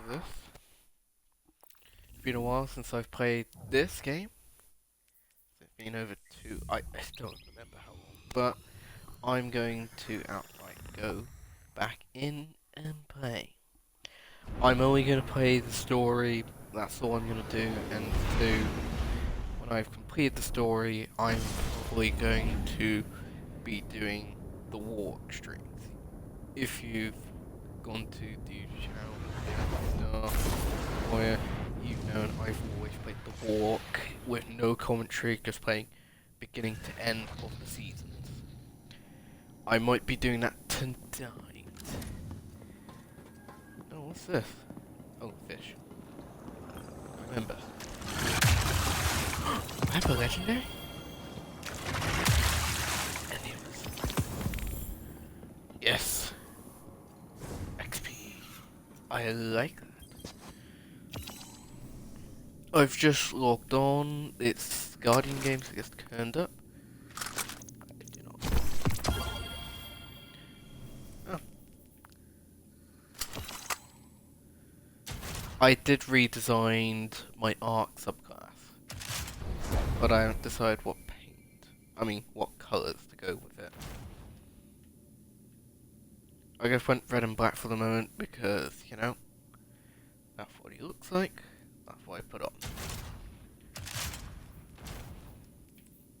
this. It's been a while since I've played this game. It's been over I don't remember how long, but I'm going to outright go back in and play. I'm only going to play the story, that's all I'm going to do, and when I've completed the story, I'm probably going to be doing the walk streams. If you've gone to the channel where you've known I've always played the walk with no commentary, just playing beginning to end of the seasons. I might be doing that tonight. Oh, what's this? Oh, fish. Remember. Remember legendary? Any of us? Yes. XP. I like that. I've just logged on. It's Guardian Games that gets turned up. I do not. Oh. I did redesign my Arc subclass, but I haven't decided what what colours to go with it. I just went red and black for the moment because, you know, that's what he looks like. That's what I put on.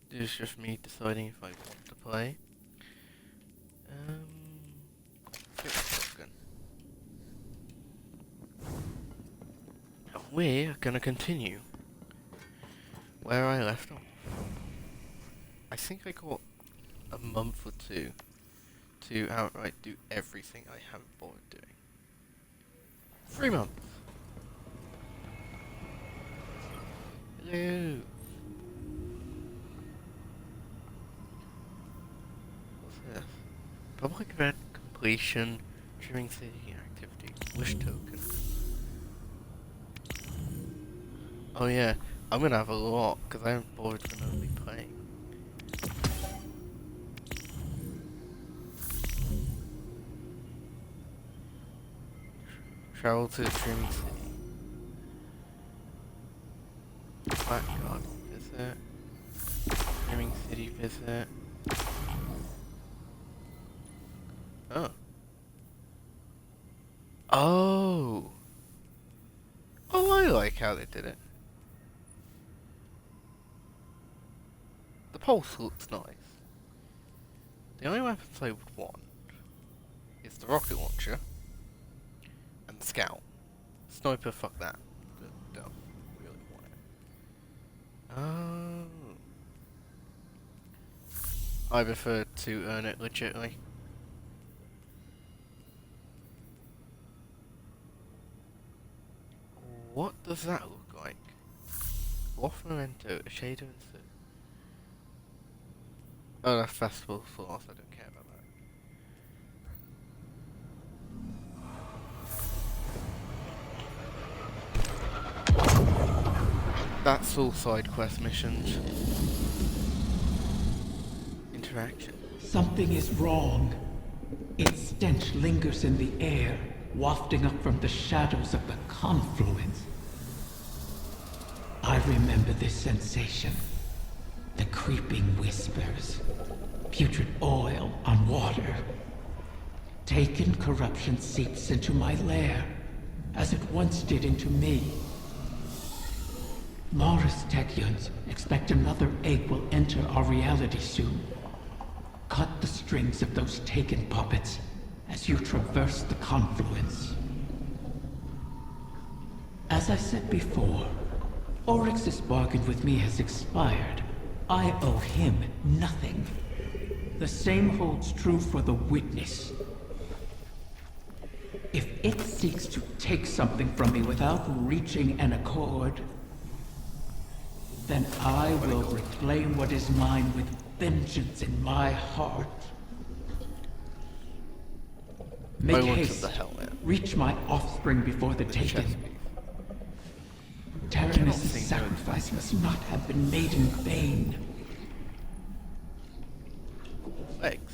This is just me deciding if I want to play. And we're gonna continue where I left off. I think I got a month or two to outright do everything I haven't bothered doing. 3 months. Hello. What's this? Public event completion, Dreaming City activity, wish token. Oh yeah, I'm gonna have a lot because I haven't bothered remotely playing. Travel to the Dreaming City. Black God visit. Dreaming City visit. Oh. Oh. Oh, I like how they did it. The pulse looks nice. The only weapons I would want is the rocket launcher and the scout. Sniper, fuck that. Don't really want it. Oh. I prefer to earn it legitimately. What does that look like? Loft Memento, a shader insert. Oh, that's Festival Force, I don't care about that. That's all side quest missions. Interaction. Something is wrong. Its stench lingers in the air, wafting up from the shadows of the confluence. I remember this sensation. The creeping whispers. Putrid oil on water. Taken corruption seeps into my lair, as it once did into me. Morris Tekyans expect another egg will enter our reality soon. Cut the strings of those taken puppets as you traverse the confluence. As I said before, Oryx's bargain with me has expired. I owe him nothing. The same holds true for the Witness. If it seeks to take something from me without reaching an accord, then I will reclaim what is mine with vengeance in my heart. Make haste. Reach my offspring before the taken. Taranis' sacrifice must not have been made in vain. Legs.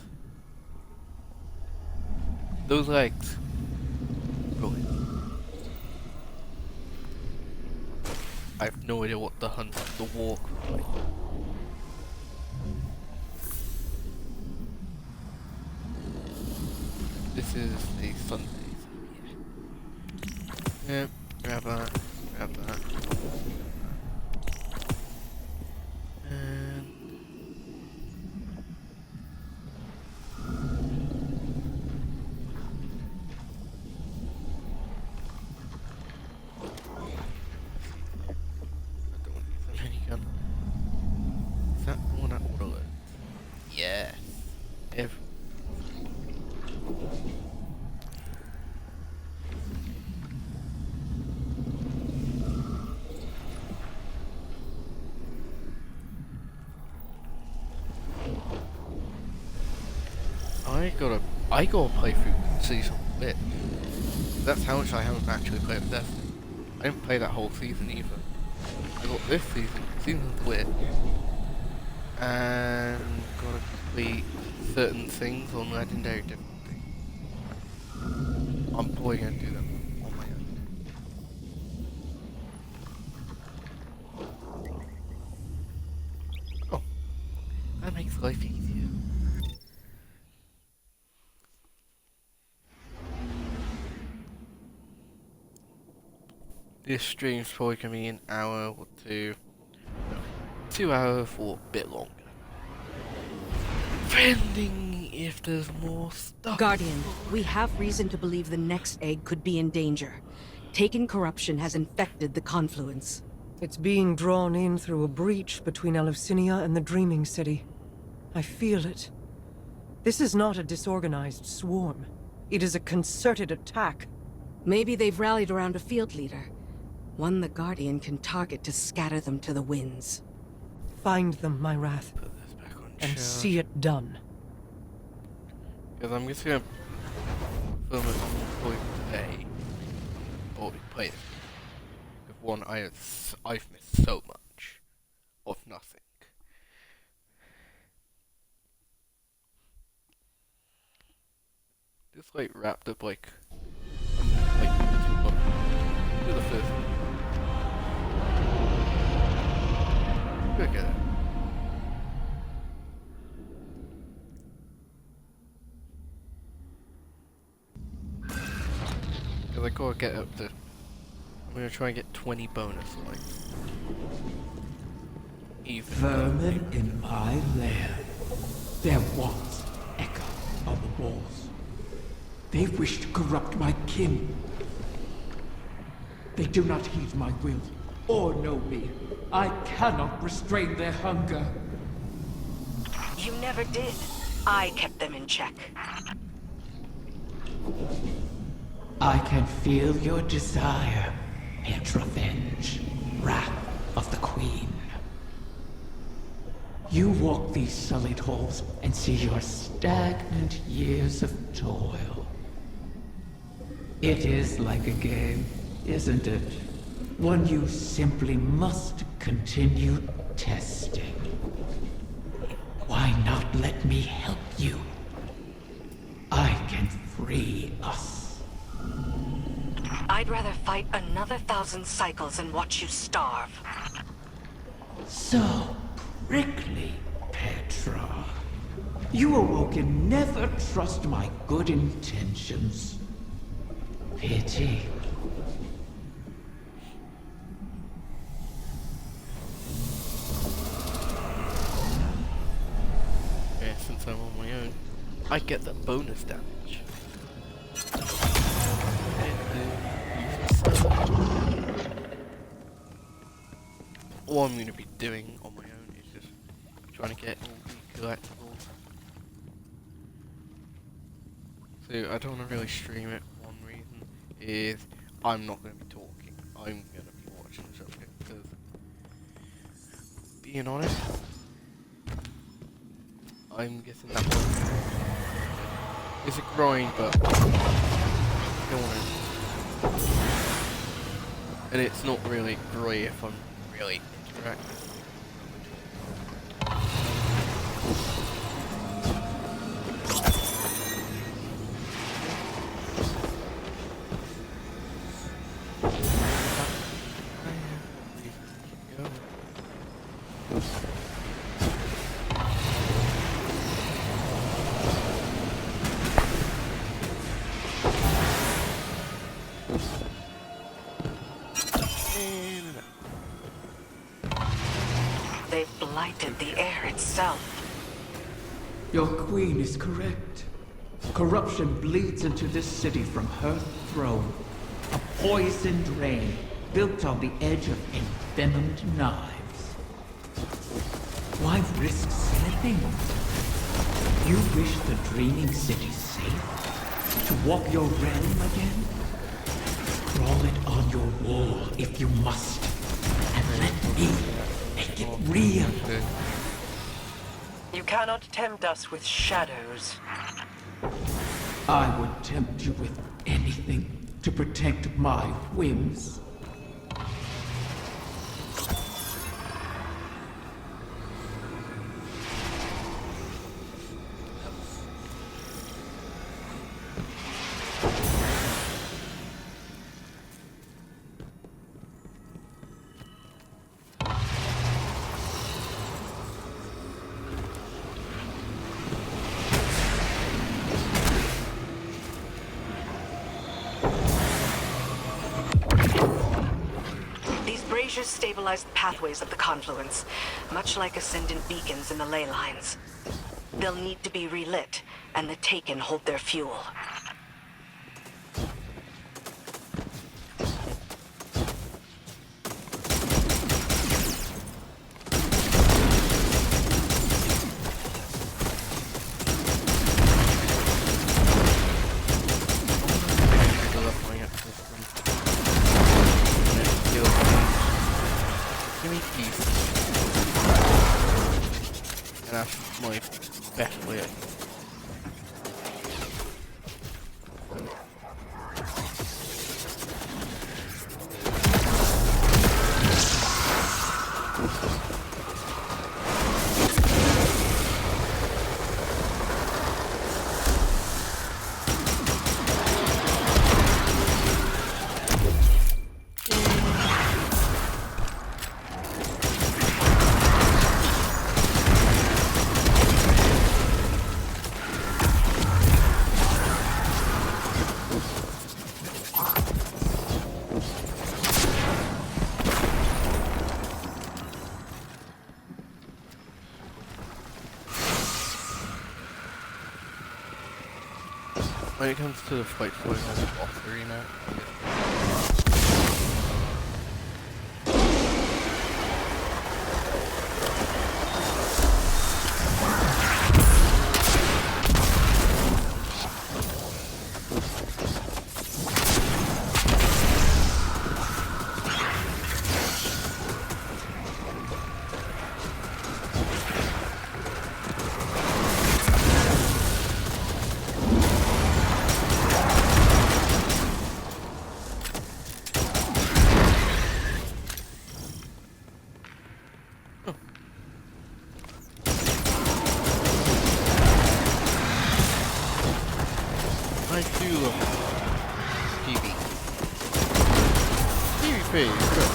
Those legs. Go ahead. I have no idea what the hunt, the walk was like. This is the Sunday, so yeah. Yep, grab that, grab that. And I don't want to use a minigun. Is that the one that auto loads? Yes. Every I gotta play through season bit. That's how much I haven't actually played with Destiny. I didn't play that whole season either. I got this season Witch, and gotta complete certain things on legendary difficulty. I'm probably gonna do them on my own. Oh, that makes life easier. This stream's probably gonna be an hour or two. No, 2 hours or a bit longer. Depending if there's more stuff. Guardian, we have reason to believe the next egg could be in danger. Taken corruption has infected the confluence. It's being drawn in through a breach between Eleusinia and the Dreaming City. I feel it. This is not a disorganized swarm. It is a concerted attack. Maybe they've rallied around a field leader. One the Guardian can target to scatter them to the winds. Find them, my Wrath, Put this back on and charge. see it done. Because I'm just gonna film it for today. Or play it. With one I've missed so much of nothing. This like wrapped up like 2 months. Do the first one. Look at that. Cause I gotta get up to. I'm gonna try and get 20 bonus points. Even. Vermin in my lair. Their walls echo on the walls. They wish to corrupt my kin. They do not heed my will or know me. I cannot restrain their hunger. You never did. I kept them in check. I can feel your desire, Petrovenge, Wrath of the Queen. You walk these sullied halls and see your stagnant years of toil. It is like a game, isn't it? One you simply must continue testing. Why not let me help you? I can free us. I'd rather fight another 1,000 cycles and watch you starve. So prickly, Petra. You awoken never trust my good intentions. Pity. Yeah, since I'm on my own, I get the bonus damage. All I'm going to be doing on my own is just trying to get all the collectibles. So I don't want to really stream it. One reason is I'm not going to be talking. I'm going to be watching something because, being honest, I'm guessing that one is a grind, but I don't want to. And it's not really great if I'm really interactive. They've blighted the air itself. Your queen is correct. Corruption bleeds into this city from her throne. A poisoned rain built on the edge of envenomed knives. Why risk slipping? You wish the dreaming city safe? To walk your realm again? Crawl it on your wall if you must. And let me make it real. You cannot tempt us with shadows. I would tempt you with anything to protect my whims. Braziers stabilize the pathways of the confluence, much like ascendant beacons in the ley lines. They'll need to be relit, and the Taken hold their fuel. That's my best way. When it comes to the fight for the boss arena, I do love PvP. PvP is good.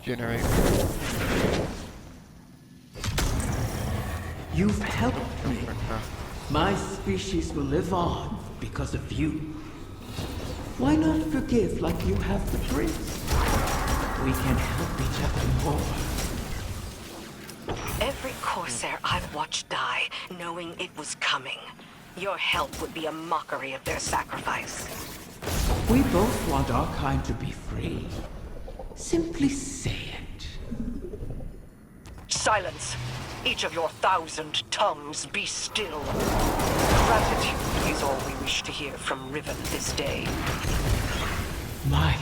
Generate. You've helped me. My species will live on because of you. Why not forgive like you have the prince? We can help each other more. Every Corsair I've watched die, knowing it was coming. Your help would be a mockery of their sacrifice. We both want our kind to be free. Simply say it. Silence! Each of your 1,000 tongues be still. Gratitude is all we wish to hear from Riven this day. My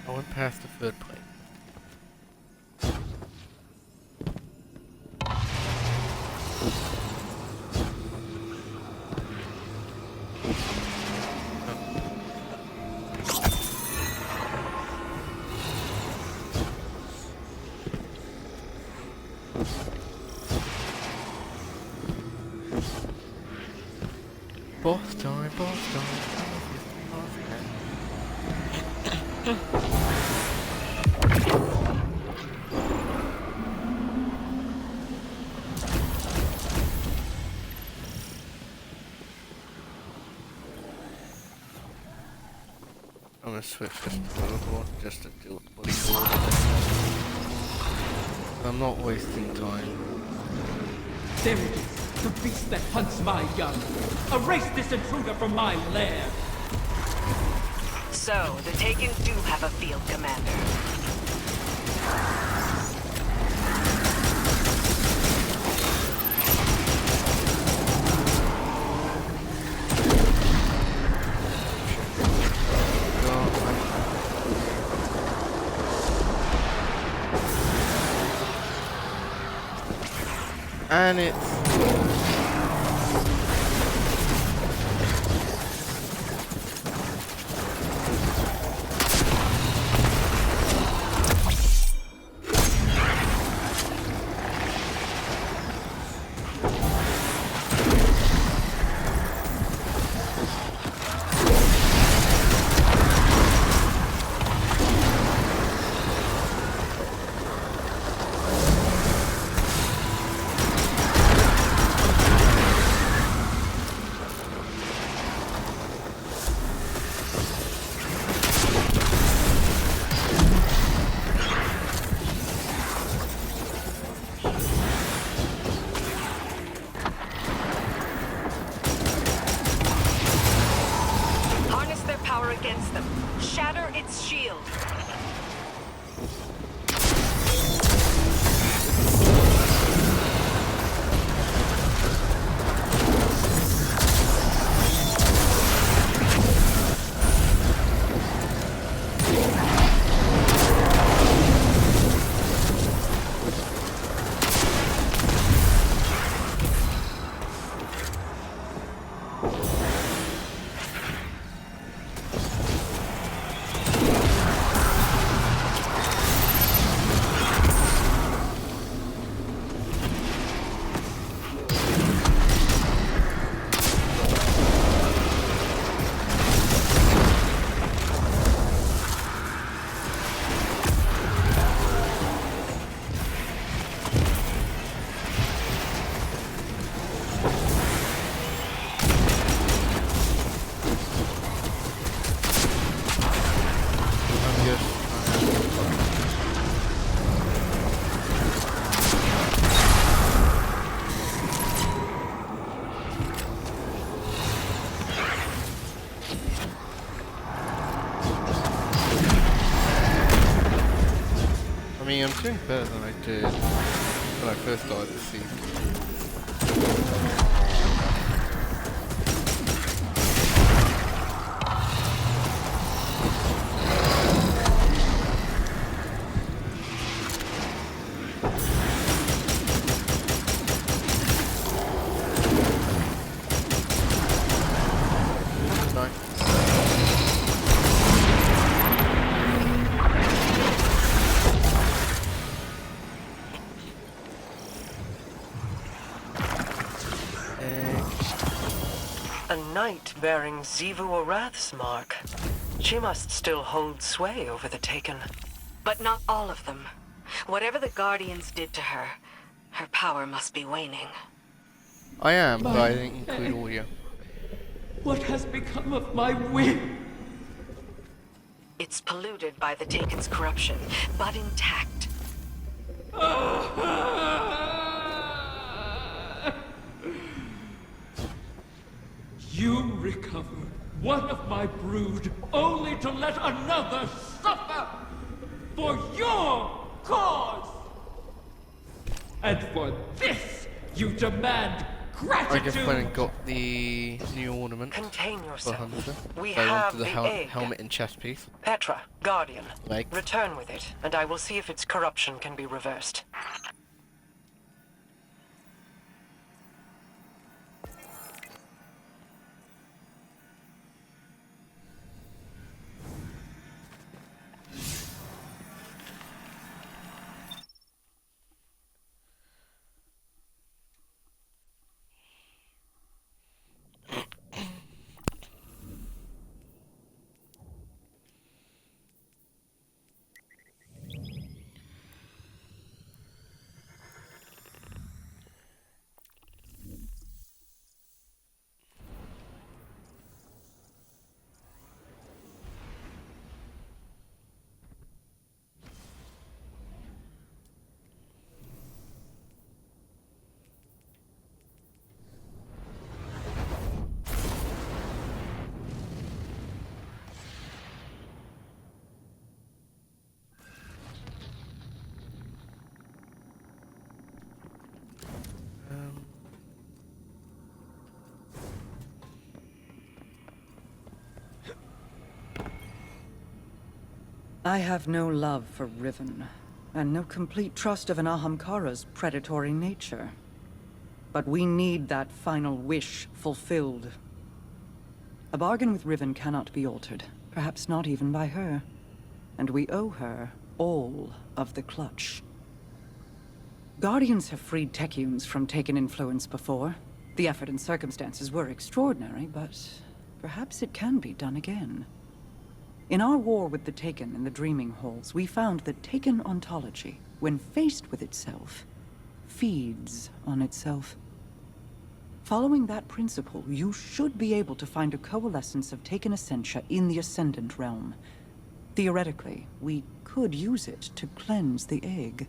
I went past the third plate. Boss time, boss time. I'm gonna switch this to teleport just to deal with the bloody horde. I'm not wasting time. There it is, the beast that hunts my young. Erase this intruder from my lair. So, the Taken do have a field commander. And it's mean, I'm doing better than I did when I first started the season. A knight bearing Xivu Arath's mark. She must still hold sway over the Taken. But not all of them. Whatever the Guardians did to her, her power must be waning. I am, but I didn't include audio. What has become of my whim? It's polluted by the Taken's corruption, but intact. You recovered one of my brood, only to let another suffer for your cause. And for this, you demand I gratitude. just went and got the new ornament Contain for yourself. Hunter. We So I have wanted the the egg. helmet and chest piece. Petra, Guardian. Like, Return with it, and I will see if its corruption can be reversed. I have no love for Riven, and no complete trust of an Ahamkara's predatory nature. But we need that final wish fulfilled. A bargain with Riven cannot be altered, perhaps not even by her. And we owe her all of the clutch. Guardians have freed Techians from Taken influence before. The effort and circumstances were extraordinary, but perhaps it can be done again. In our war with the Taken in the Dreaming Halls, we found that Taken ontology, when faced with itself, feeds on itself. Following that principle, you should be able to find a coalescence of Taken essentia in the Ascendant realm. Theoretically, we could use it to cleanse the egg.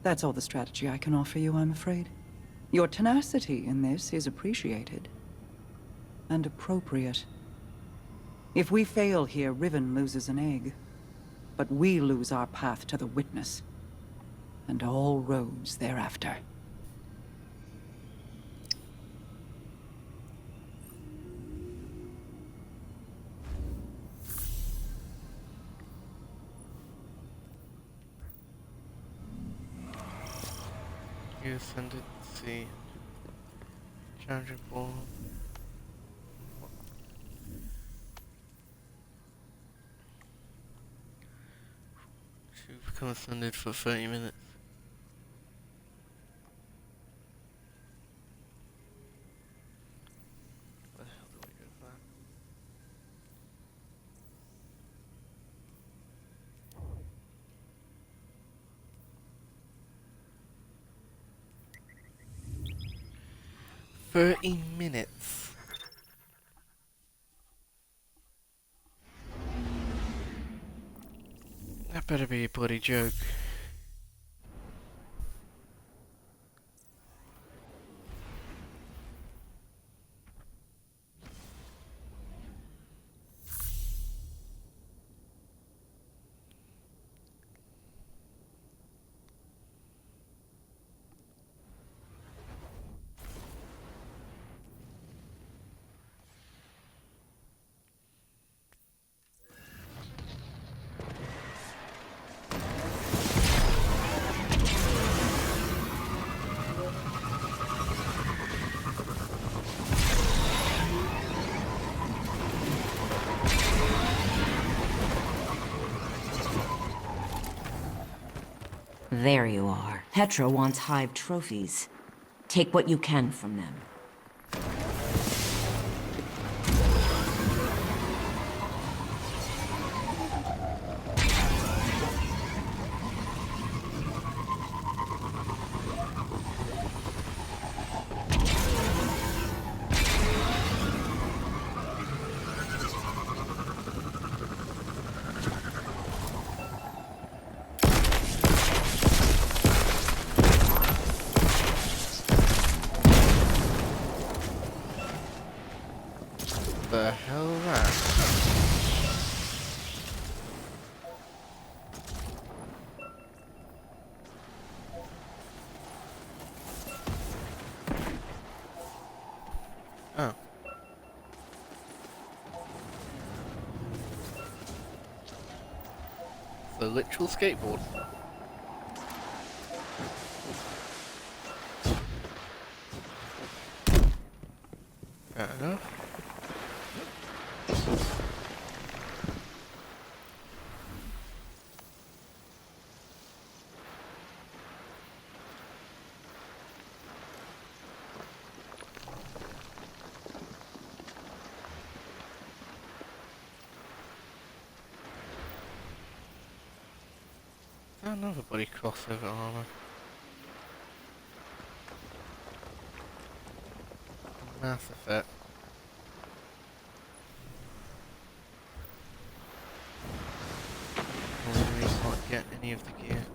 That's all the strategy I can offer you, I'm afraid. Your tenacity in this is appreciated. And appropriate. If we fail here, Riven loses an egg. But we lose our path to the Witness. And all roads thereafter. You ascended the sea. Challenger ball. She's become ascended for 30 minutes. Where the hell do I go for that? $30 minutes. That better be a bloody joke. There you are. Petra wants Hive trophies. Take what you can from them. The hell that? Oh. The literal skateboard. Fair enough. Another bloody crossover armor. Mass Effect. I really can't get any of the gear.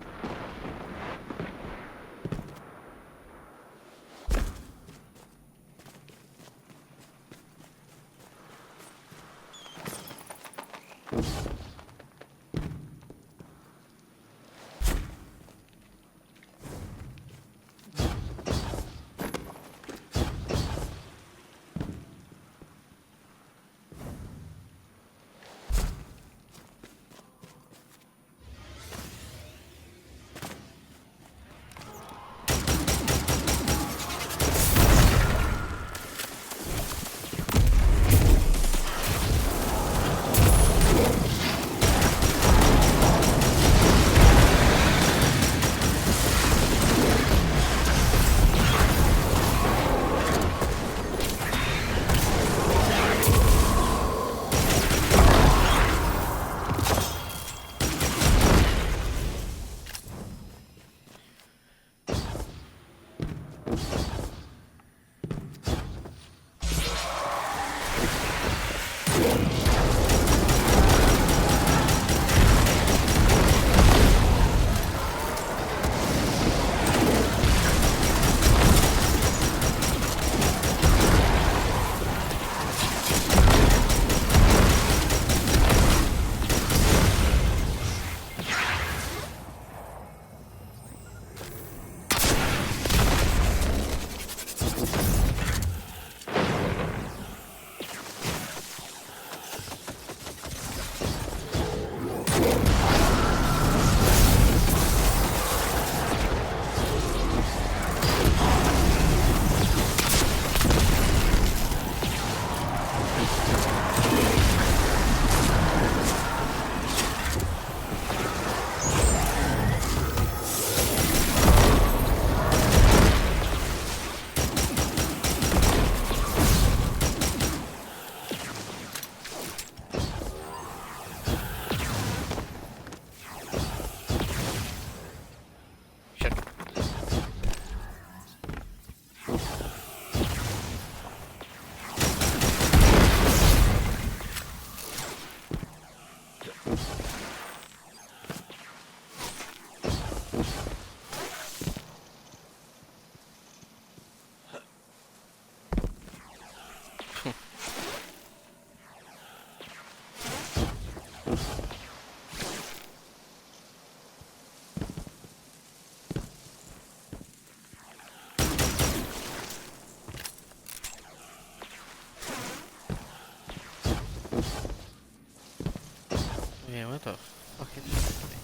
Yeah, what the fuck is this thing?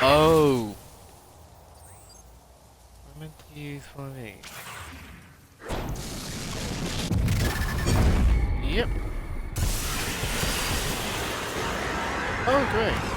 Oh! I meant to use one of these. Yep. Oh, great.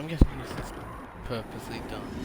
I'm guessing this is purposely done.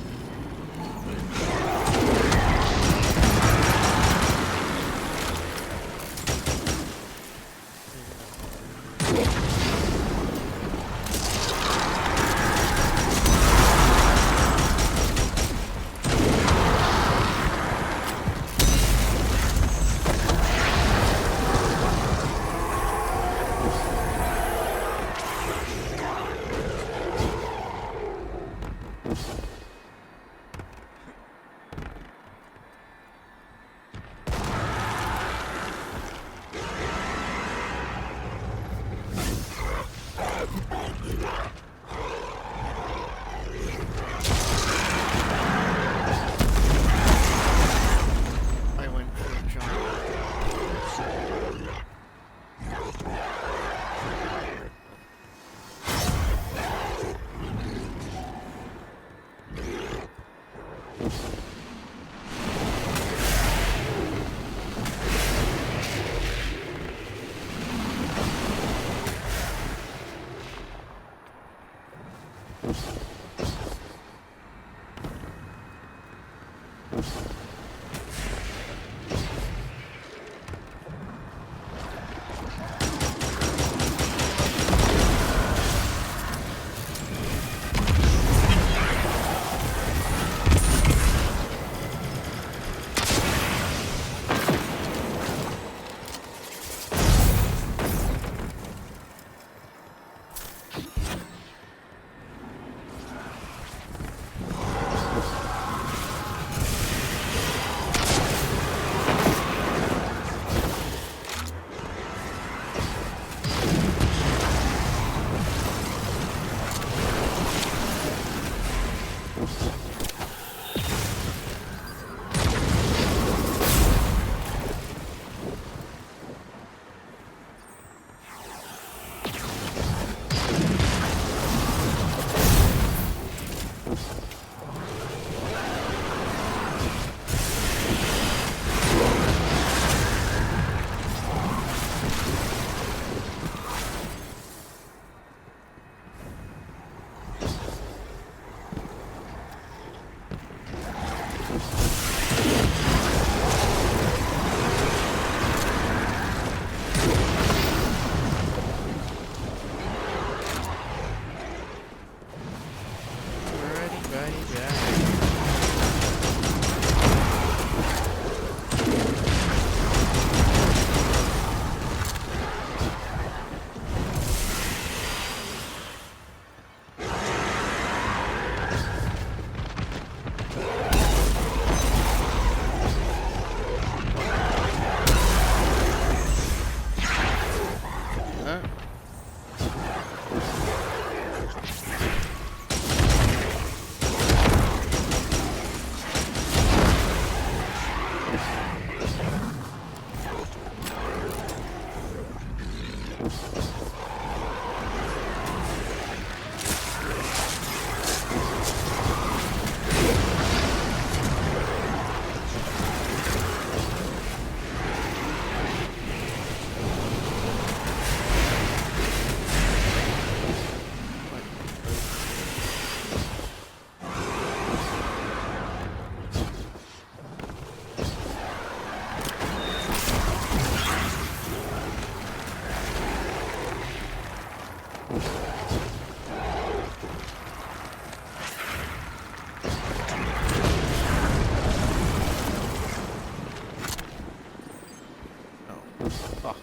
Oh, fuck.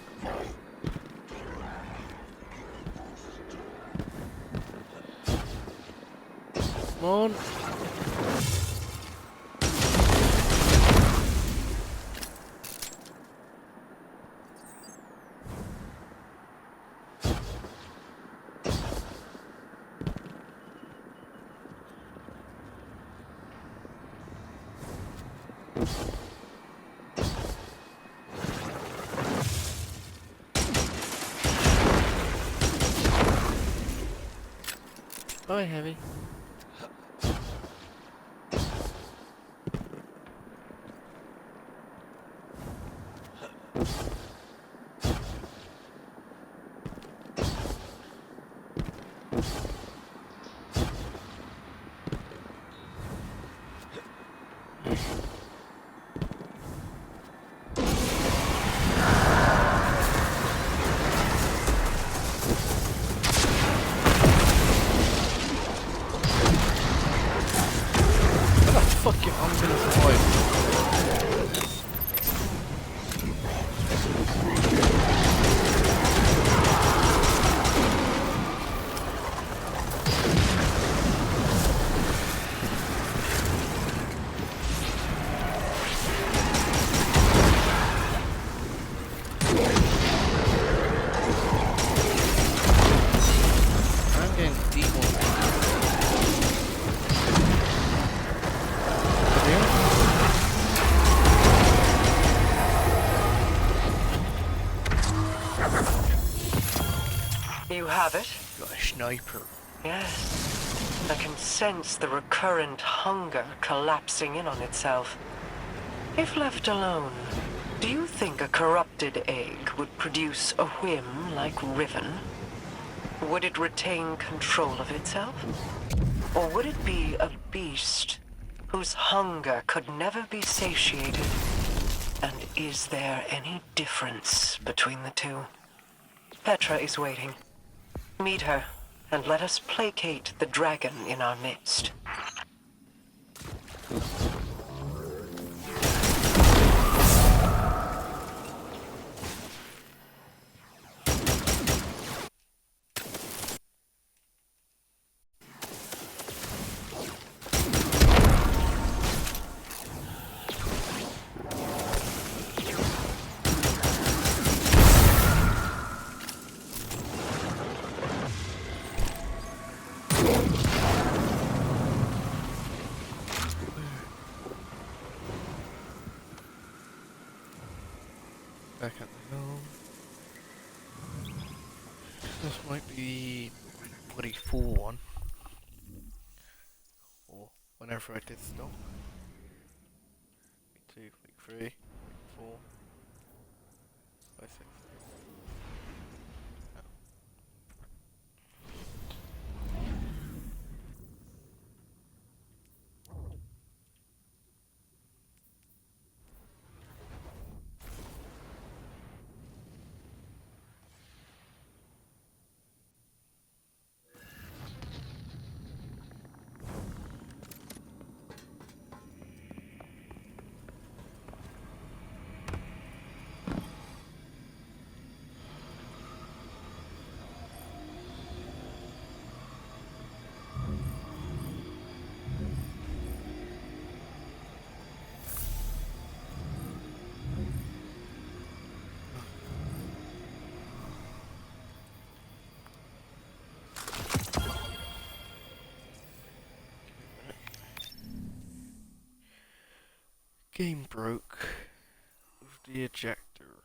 Come on. Bye, Heavy. Fuck you, I'm gonna survive. I'm getting demonized. You have it? Got a sniper. Yes. I can sense the recurrent hunger collapsing in on itself. If left alone, do you think a corrupted egg would produce a whim like Riven? Would it retain control of itself? Or would it be a beast whose hunger could never be satiated? And is there any difference between the two? Petra is waiting. Meet her, and let us placate the dragon in our midst. Back at the hill. This might be bloody full one. Or whenever I did stop. Week 2, week 3, week 4, 5, 6. Game broke with the ejector.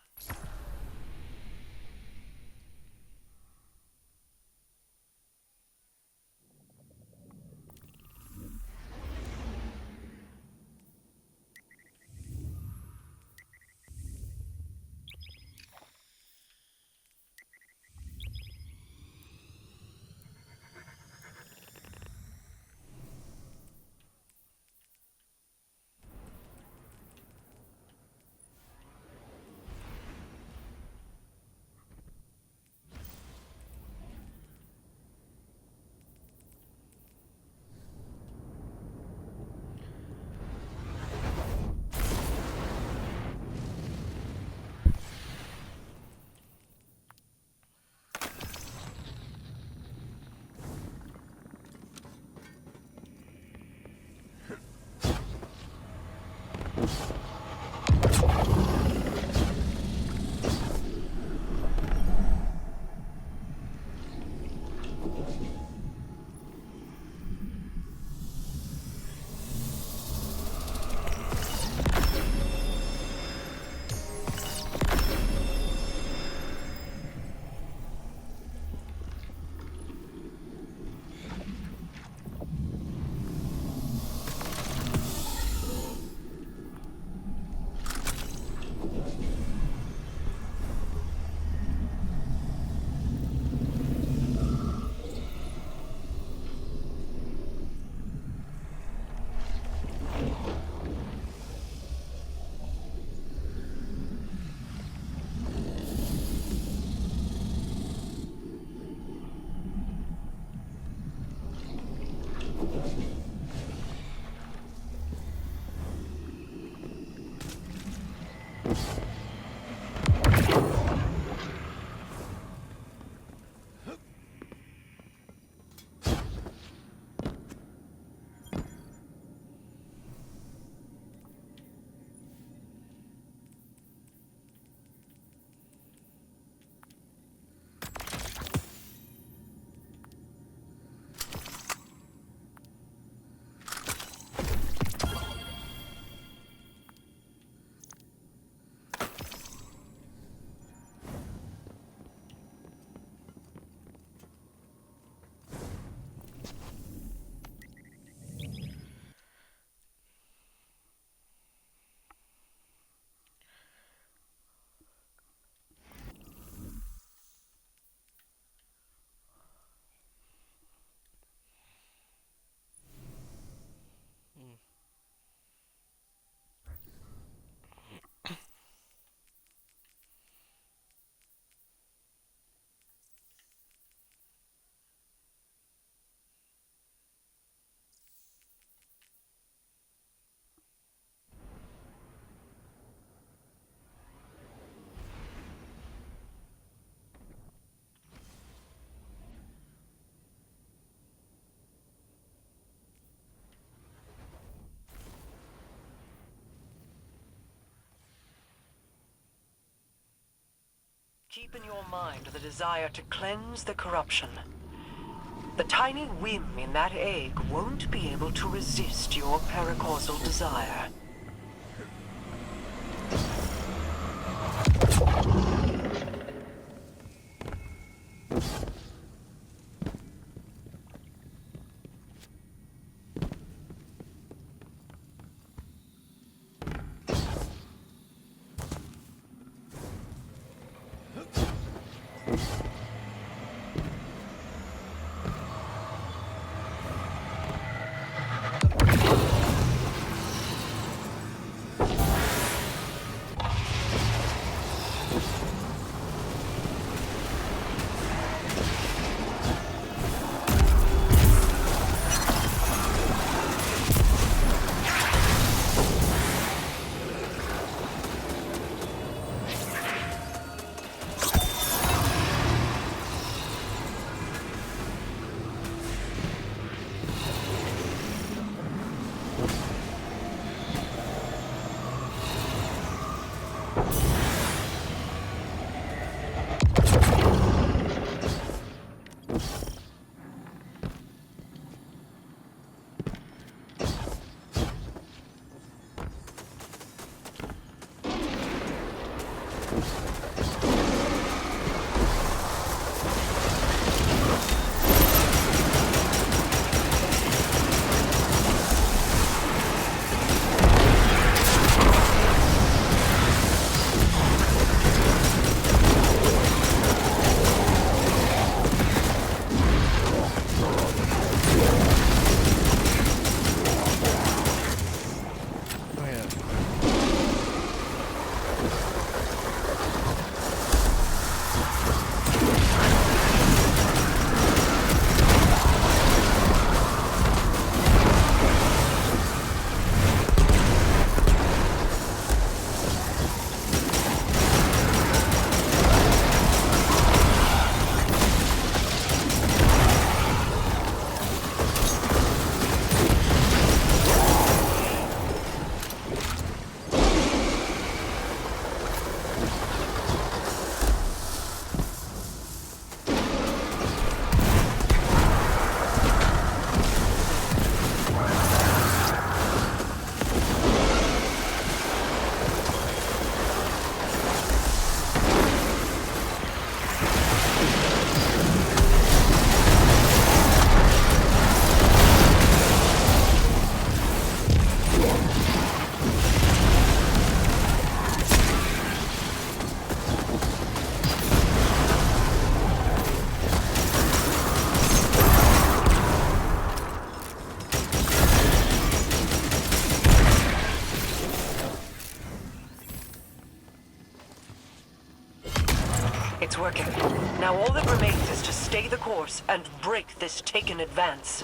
Keep in your mind the desire to cleanse the corruption. The tiny whim in that egg won't be able to resist your paracausal desire. Oh yeah. It's working. Now all that remains is to stay the course and break this Taken advance.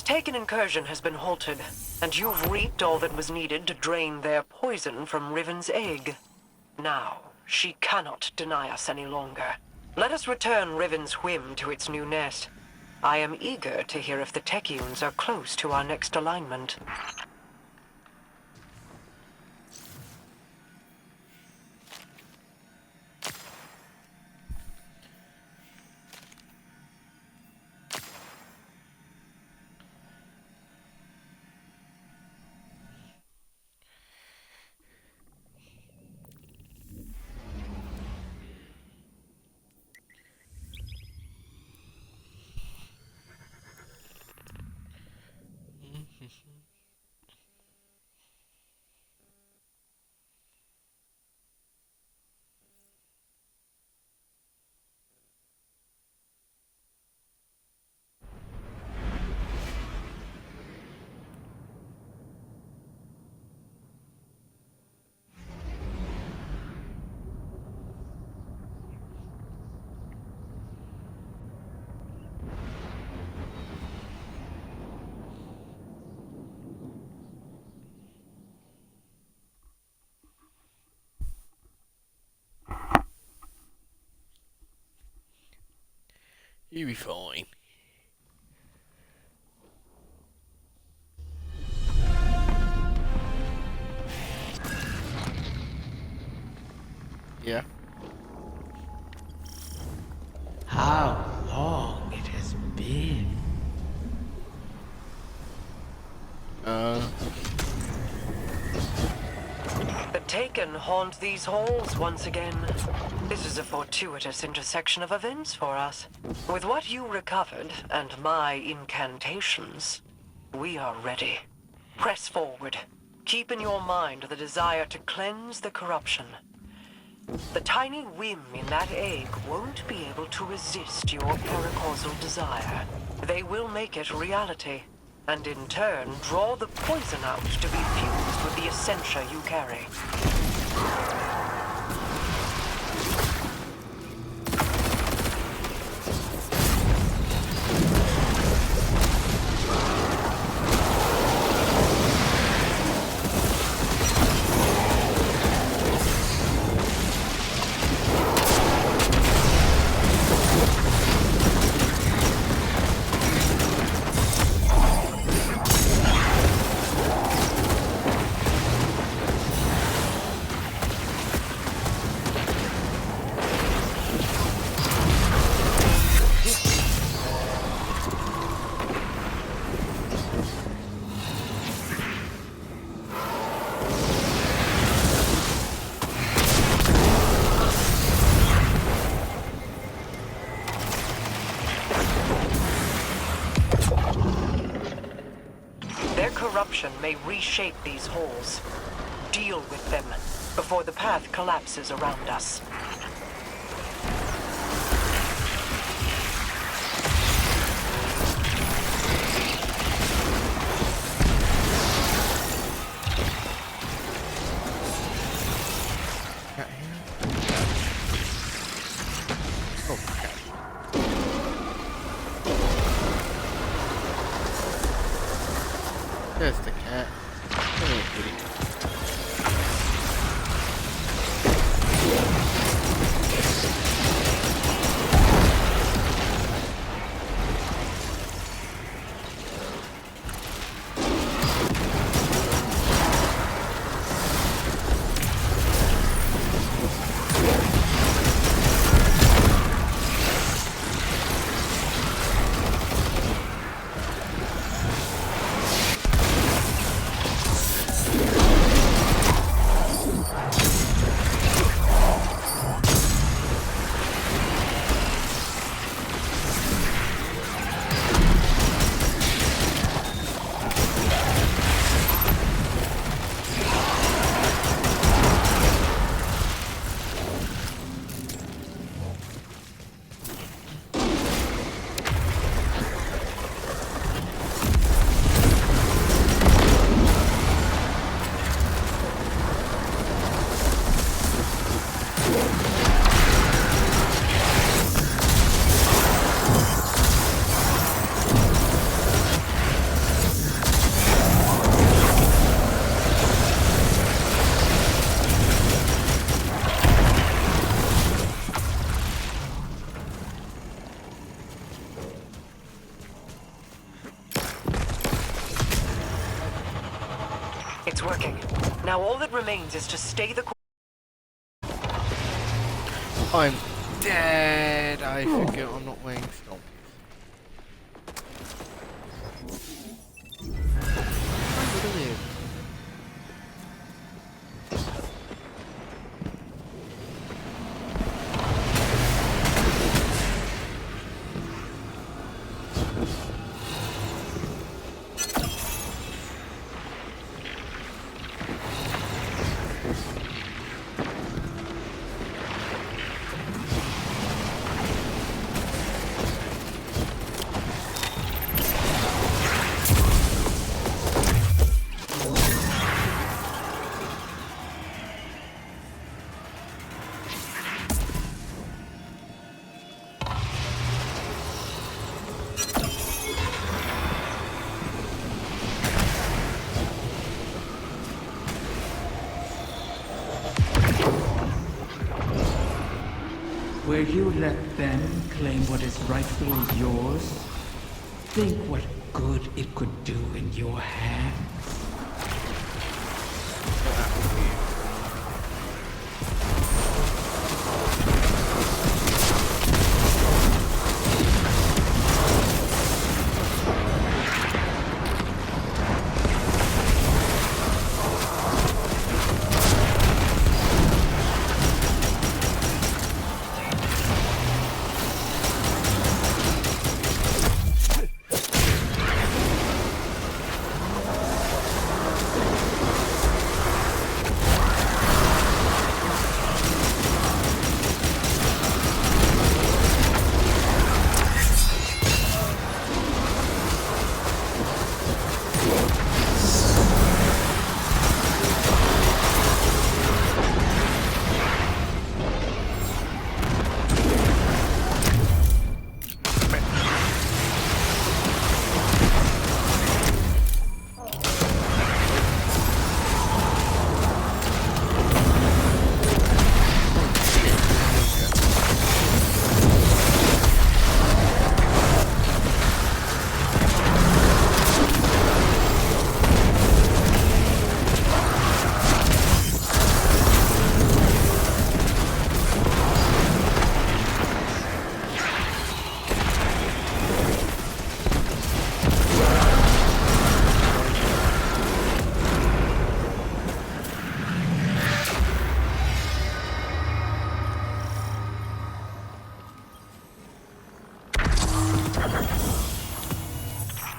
This Taken incursion has been halted, and you've reaped all that was needed to drain their poison from Riven's egg. Now, she cannot deny us any longer. Let us return Riven's whim to its new nest. I am eager to hear if the Techians are close to our next alignment. You'll be fine. Yeah. How long it has been. The Taken haunt these halls once again. This is a fortuitous intersection of events for us. With what you recovered and my incantations, we are ready. Press forward. Keep in your mind the desire to cleanse the corruption. The tiny whim in that egg won't be able to resist your paracausal desire. They will make it reality, and in turn draw the poison out to be fused with the essentia you carry. Corruption may reshape these holes. Deal with them before the path collapses around us. There's the cat. Oh, goody. It's working. Now all that remains is to stay the course. I'm dead. I forget I'm not wearing stompies. I would live. Where you let them claim what is rightfully yours, think what good it could do in your hands.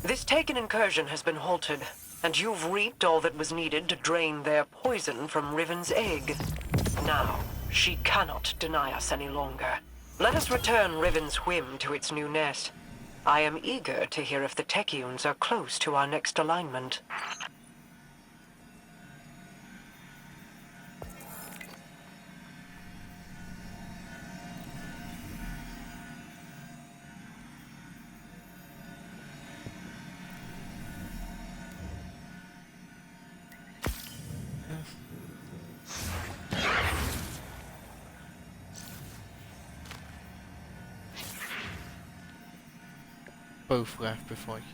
This Taken incursion has been halted, and you've reaped all that was needed to drain their poison from Riven's egg. Now, she cannot deny us any longer. Let us return Riven's whim to its new nest. I am eager to hear if the Techians are close to our next alignment. Both left before I can.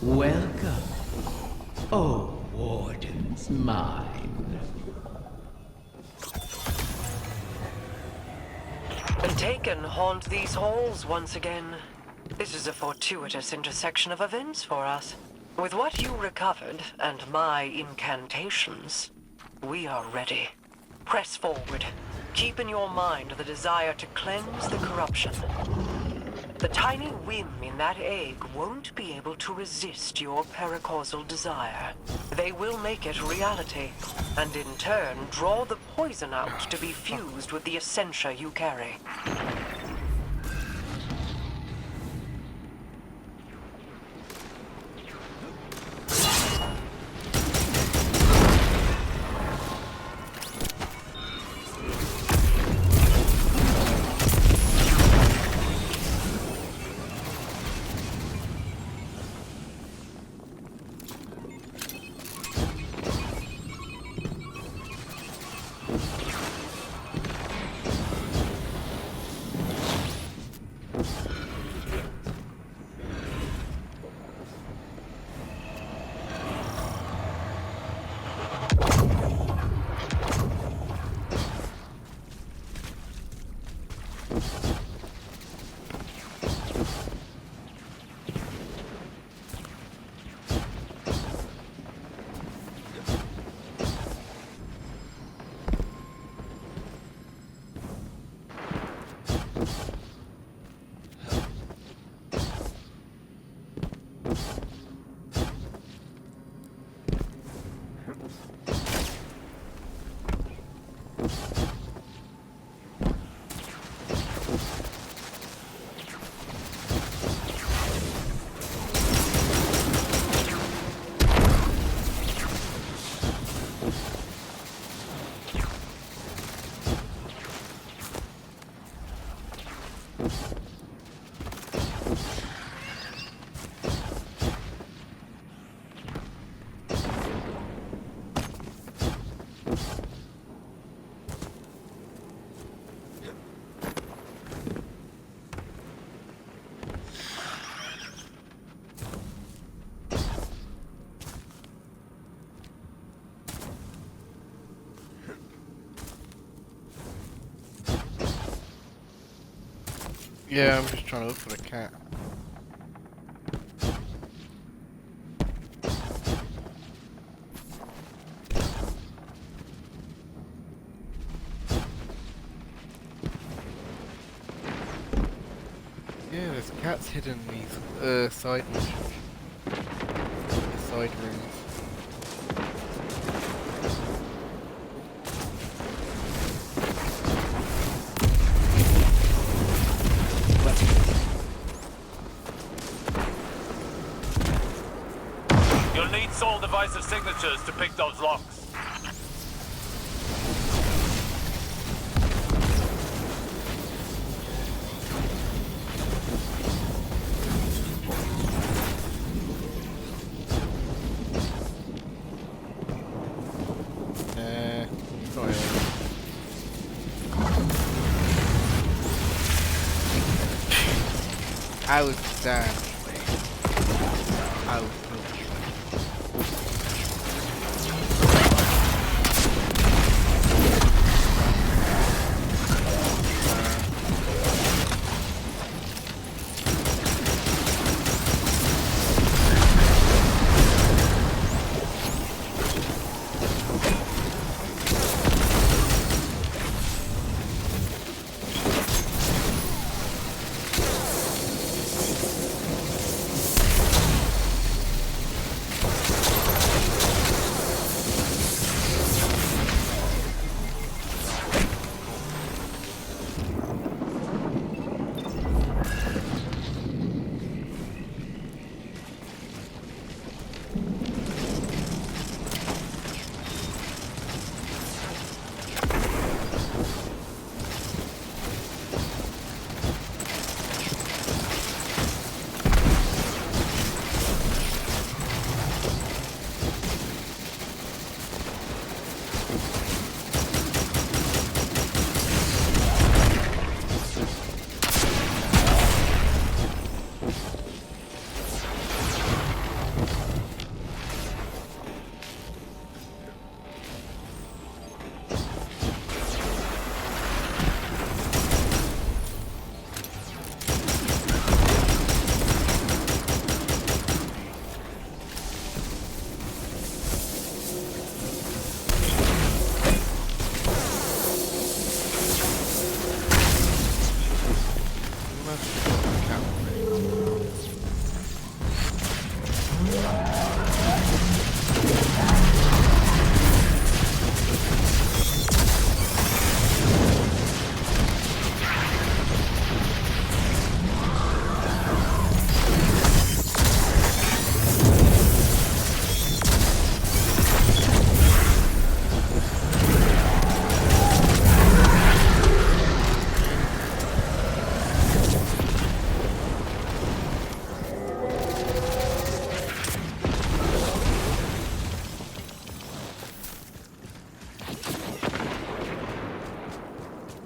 Welcome, oh wardens mine. The Taken haunt these halls once again. This is a fortuitous intersection of events for us. With what you recovered, and my incantations, we are ready. Press forward. Keep in your mind the desire to cleanse the corruption. The tiny whim in that egg won't be able to resist your paracausal desire. They will make it reality, and in turn draw the poison out to be fused with the essentia you carry. Yeah, I'm just trying to look for the cat. Yeah, there's cats hidden in these side missions. Side rooms. You'll need Soul Divisive signatures to pick those locks. Sorry. I was sad. I was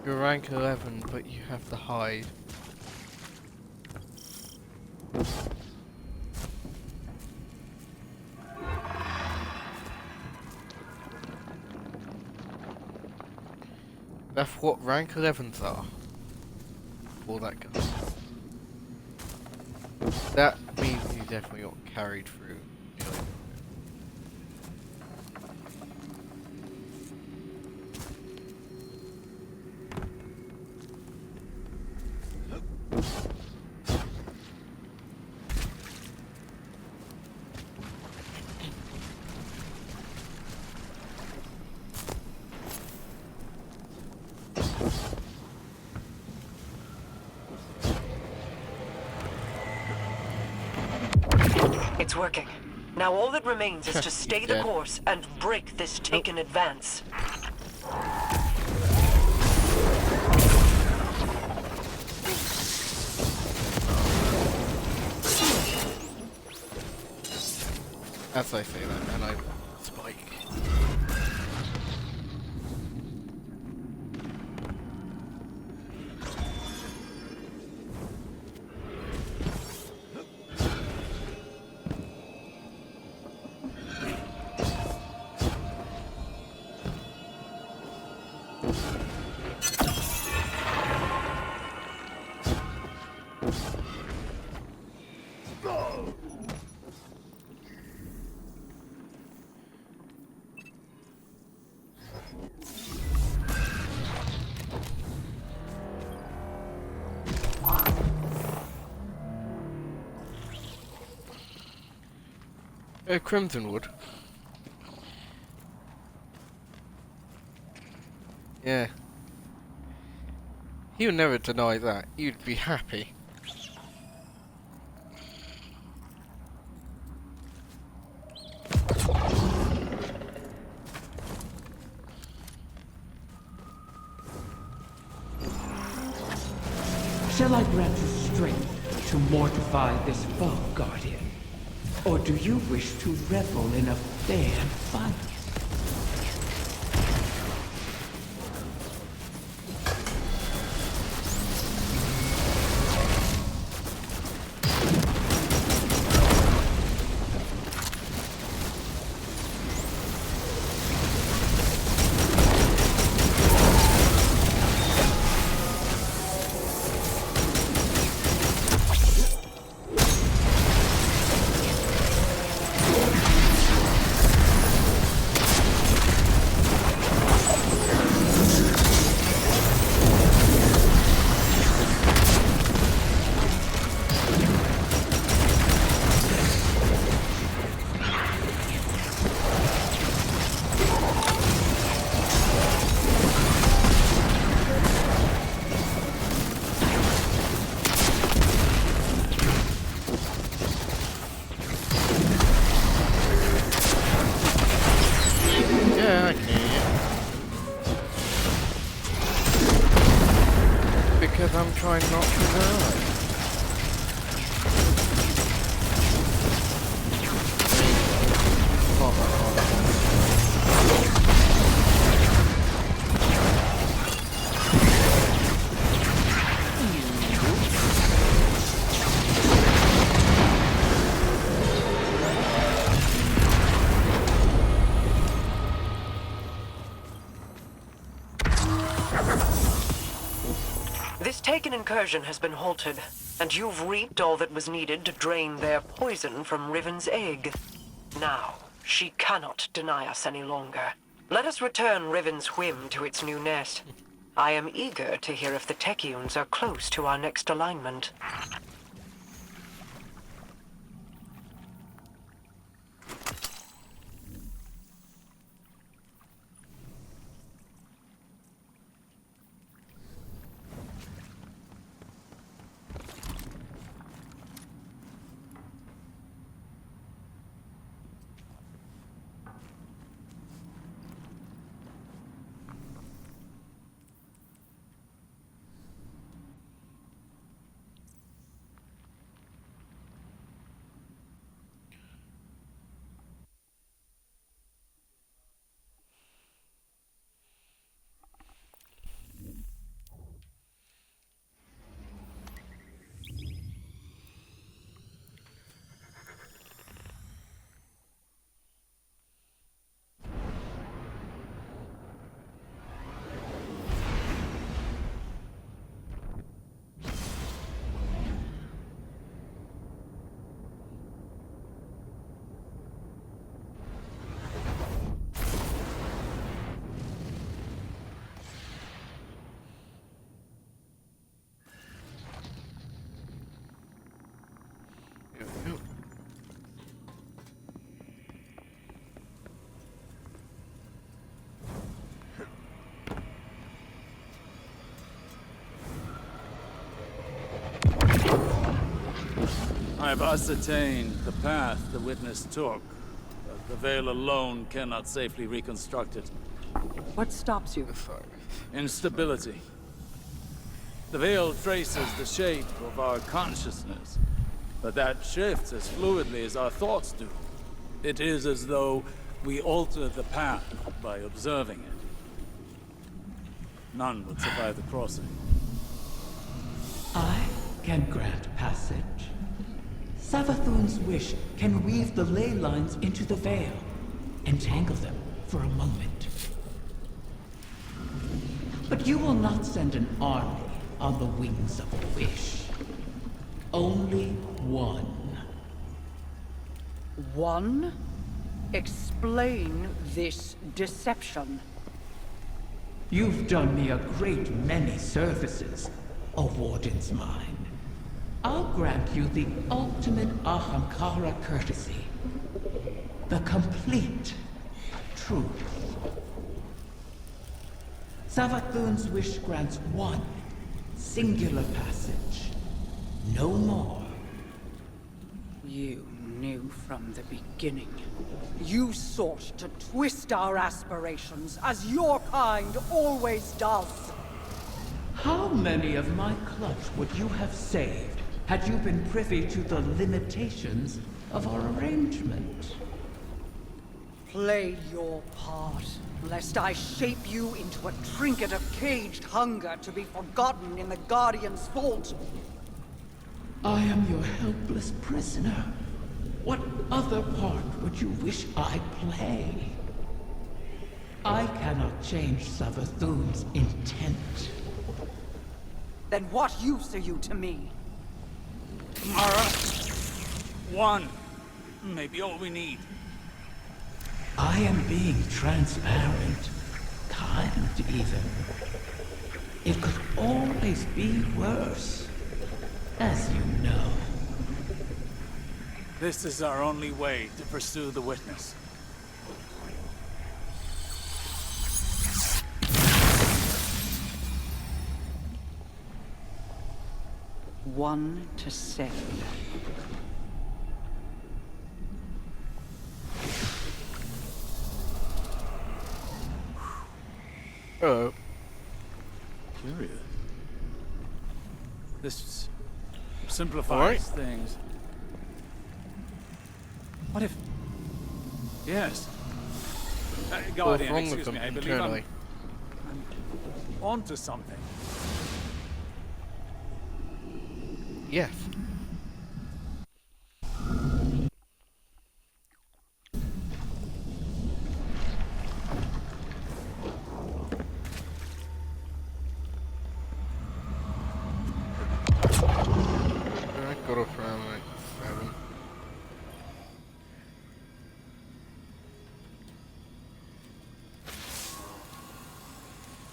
You're rank 11, but you have to hide. That's what rank 11s are. All that goes. That means you definitely got carried through. You know. It's working. Now all that remains is to stay the Dead. course and break this Taken advance. As I say that, and I spike. Crimsonwood. Yeah. He would never deny that. He'd be happy. Shall I grant you strength to mortify this foe, Guardian? Or do you wish to revel in a fair fight? Yeah, I can hear you. Because I'm trying not to die. Not that hard. This Taken incursion has been halted, and you've reaped all that was needed to drain their poison from Riven's egg. Now, she cannot deny us any longer. Let us return Riven's whim to its new nest. I am eager to hear if the Techians are close to our next alignment. I've ascertained the path the witness took, but the veil alone cannot safely reconstruct it. What stops you? Instability. The veil traces the shape of our consciousness, but that shifts as fluidly as our thoughts do. It is as though we alter the path by observing it. None would survive the crossing. I can grant passage. Savathun's wish can weave the ley lines into the veil, entangle them for a moment. But you will not send an army on the wings of a wish. Only one. One? Explain this deception. You've done me a great many services, O Warden's mine. I'll grant you the ultimate Ahamkara courtesy. The complete truth. Savathun's wish grants one singular passage. No more. You knew from the beginning. You sought to twist our aspirations, as your kind always does. How many of my clutch would you have saved had you been privy to the limitations of our arrangement? Play your part, lest I shape you into a trinket of caged hunger to be forgotten in the Guardian's vault. I am your helpless prisoner. What other part would you wish I play? I cannot change Savathun's intent. Then what use are you to me? Mara, one. Maybe all we need. I am being transparent, kind even. It could always be worse, as you know. This is our only way to pursue the witness. One to send. Oh. Curious. This simplifies Alright. things. What if... Yes. What's Guardian, wrong with excuse them me, I believe internally? I'm onto something. Yes. I got off around like 7.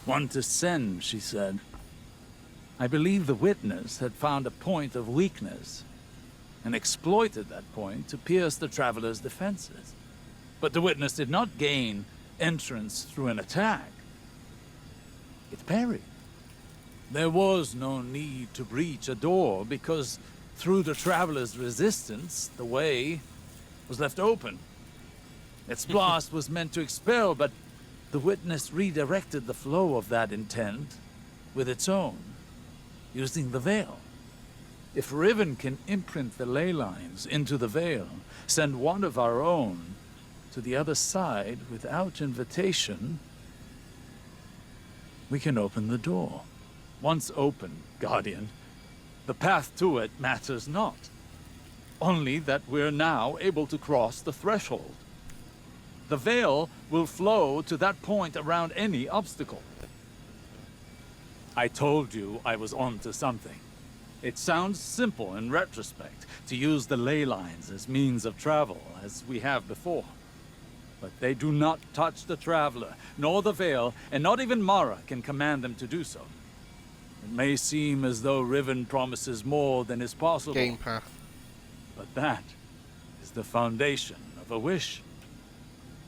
One to send, she said. I believe the witness had found a point of weakness and exploited that point to pierce the traveler's defenses. But the witness did not gain entrance through an attack. It parried. There was no need to breach a door because through the traveler's resistance, the way was left open. Its blast was meant to expel, but the witness redirected the flow of that intent with its own, using the veil. If Riven can imprint the ley lines into the veil, send one of our own to the other side without invitation, we can open the door. Once open, Guardian, the path to it matters not. Only that we're now able to cross the threshold. The veil will flow to that point around any obstacle. I told you I was onto something. It sounds simple in retrospect to use the ley lines as means of travel, as we have before. But they do not touch the traveler, nor the veil, and not even Mara can command them to do so. It may seem as though Riven promises more than is possible. Game path. But that is the foundation of a wish.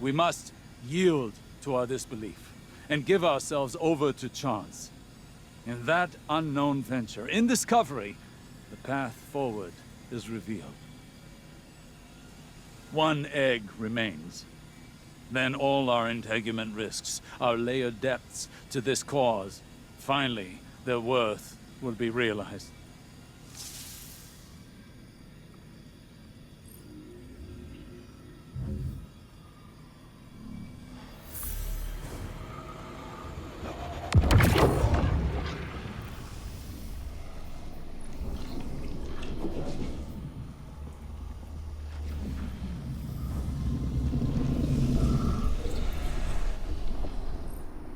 We must yield to our disbelief and give ourselves over to chance. In that unknown venture, in discovery, the path forward is revealed. One egg remains. Then all our integument risks, our layered depths to this cause, finally, their worth will be realized.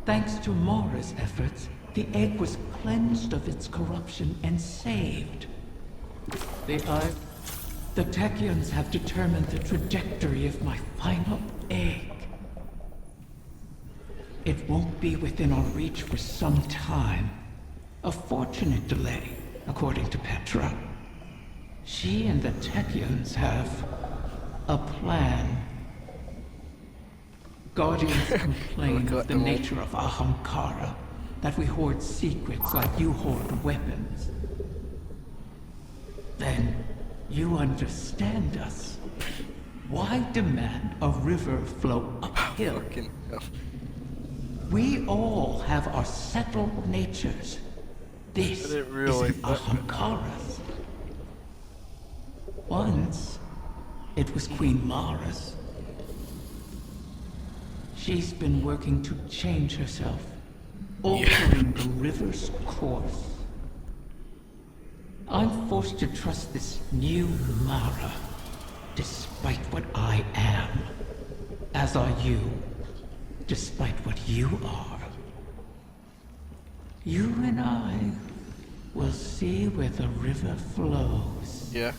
Thanks to Mara's efforts, the egg was cleansed of its corruption and saved. The Techeuns have determined the trajectory of my final egg. It won't be within our reach for some time. A fortunate delay, according to Petra. She and the Techeuns have a plan. Guardians complain of the nature of Ahamkara, that we hoard secrets like you hoard weapons. Then, you understand us. Why demand a river flow uphill? Fucking hell. We all have our settled natures. This I didn't realize is that. Ahamkara's. Once, it was Queen Mara's. She's been working to change herself, altering the river's course. I'm forced to trust this new Mara, despite what I am. As are you, despite what you are. You and I will see where the river flows. Yeah.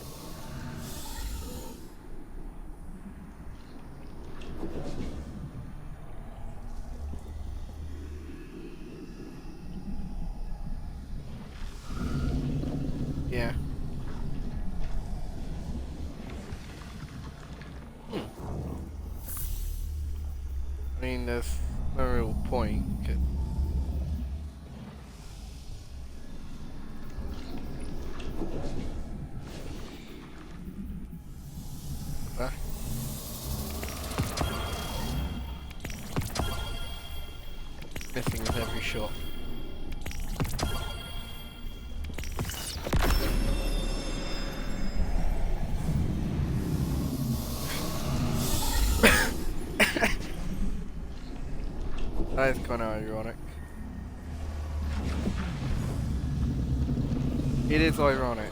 Yeah. I mean, there's no real point. Ah. Missing with every shot. That is kind of ironic. It is ironic.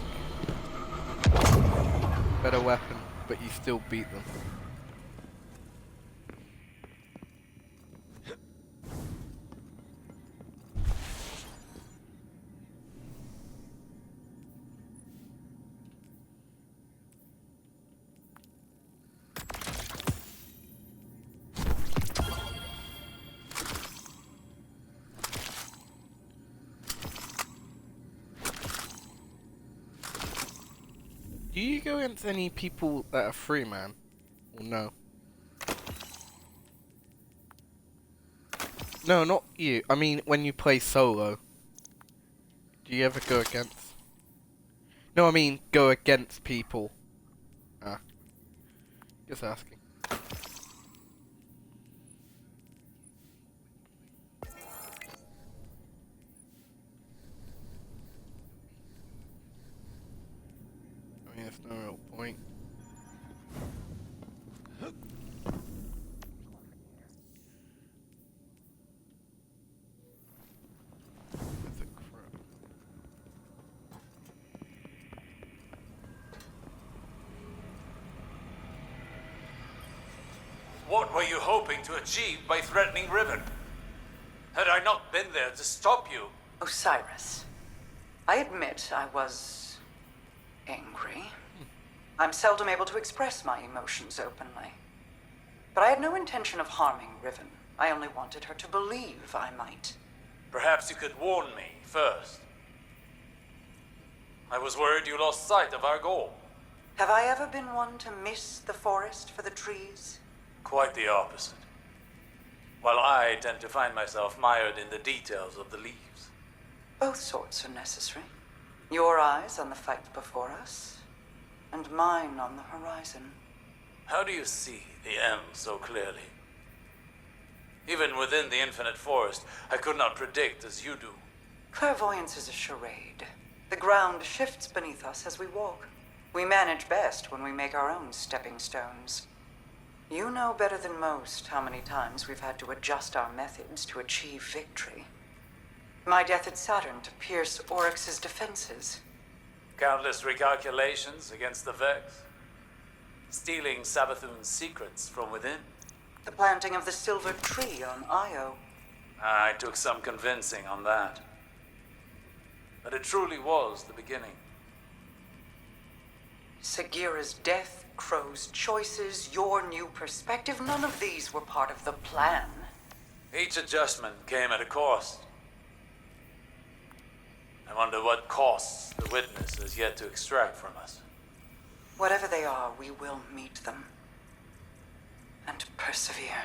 Better weapon, but you still beat them. Do you go against any people that are free, man? Or no? No, not you. I mean, when you play solo. Do you ever go against? No, I mean, go against people. Ah. Just asking. I mean, there's no real point. That's a crap. What were you hoping to achieve by threatening Riven? Had I not been there to stop you? Osiris, I admit I was angry. I'm seldom able to express my emotions openly. But I had no intention of harming Riven. I only wanted her to believe I might. Perhaps you could warn me first. I was worried you lost sight of our goal. Have I ever been one to miss the forest for the trees? Quite the opposite. While I tend to find myself mired in the details of the leaves. Both sorts are necessary. Your eyes on the fight before us, and mine on the horizon. How do you see the end so clearly? Even within the infinite forest, I could not predict as you do. Clairvoyance is a charade. The ground shifts beneath us as we walk. We manage best when we make our own stepping stones. You know better than most how many times we've had to adjust our methods to achieve victory. My death at Saturn to pierce Oryx's defenses. Countless recalculations against the Vex. Stealing Savathun's secrets from within. The planting of the silver tree on Io. I took some convincing on that. But it truly was the beginning. Sagira's death, Crow's choices, your new perspective, none of these were part of the plan. Each adjustment came at a cost. I wonder what costs the Witness has yet to extract from us. Whatever they are, we will meet them. And persevere.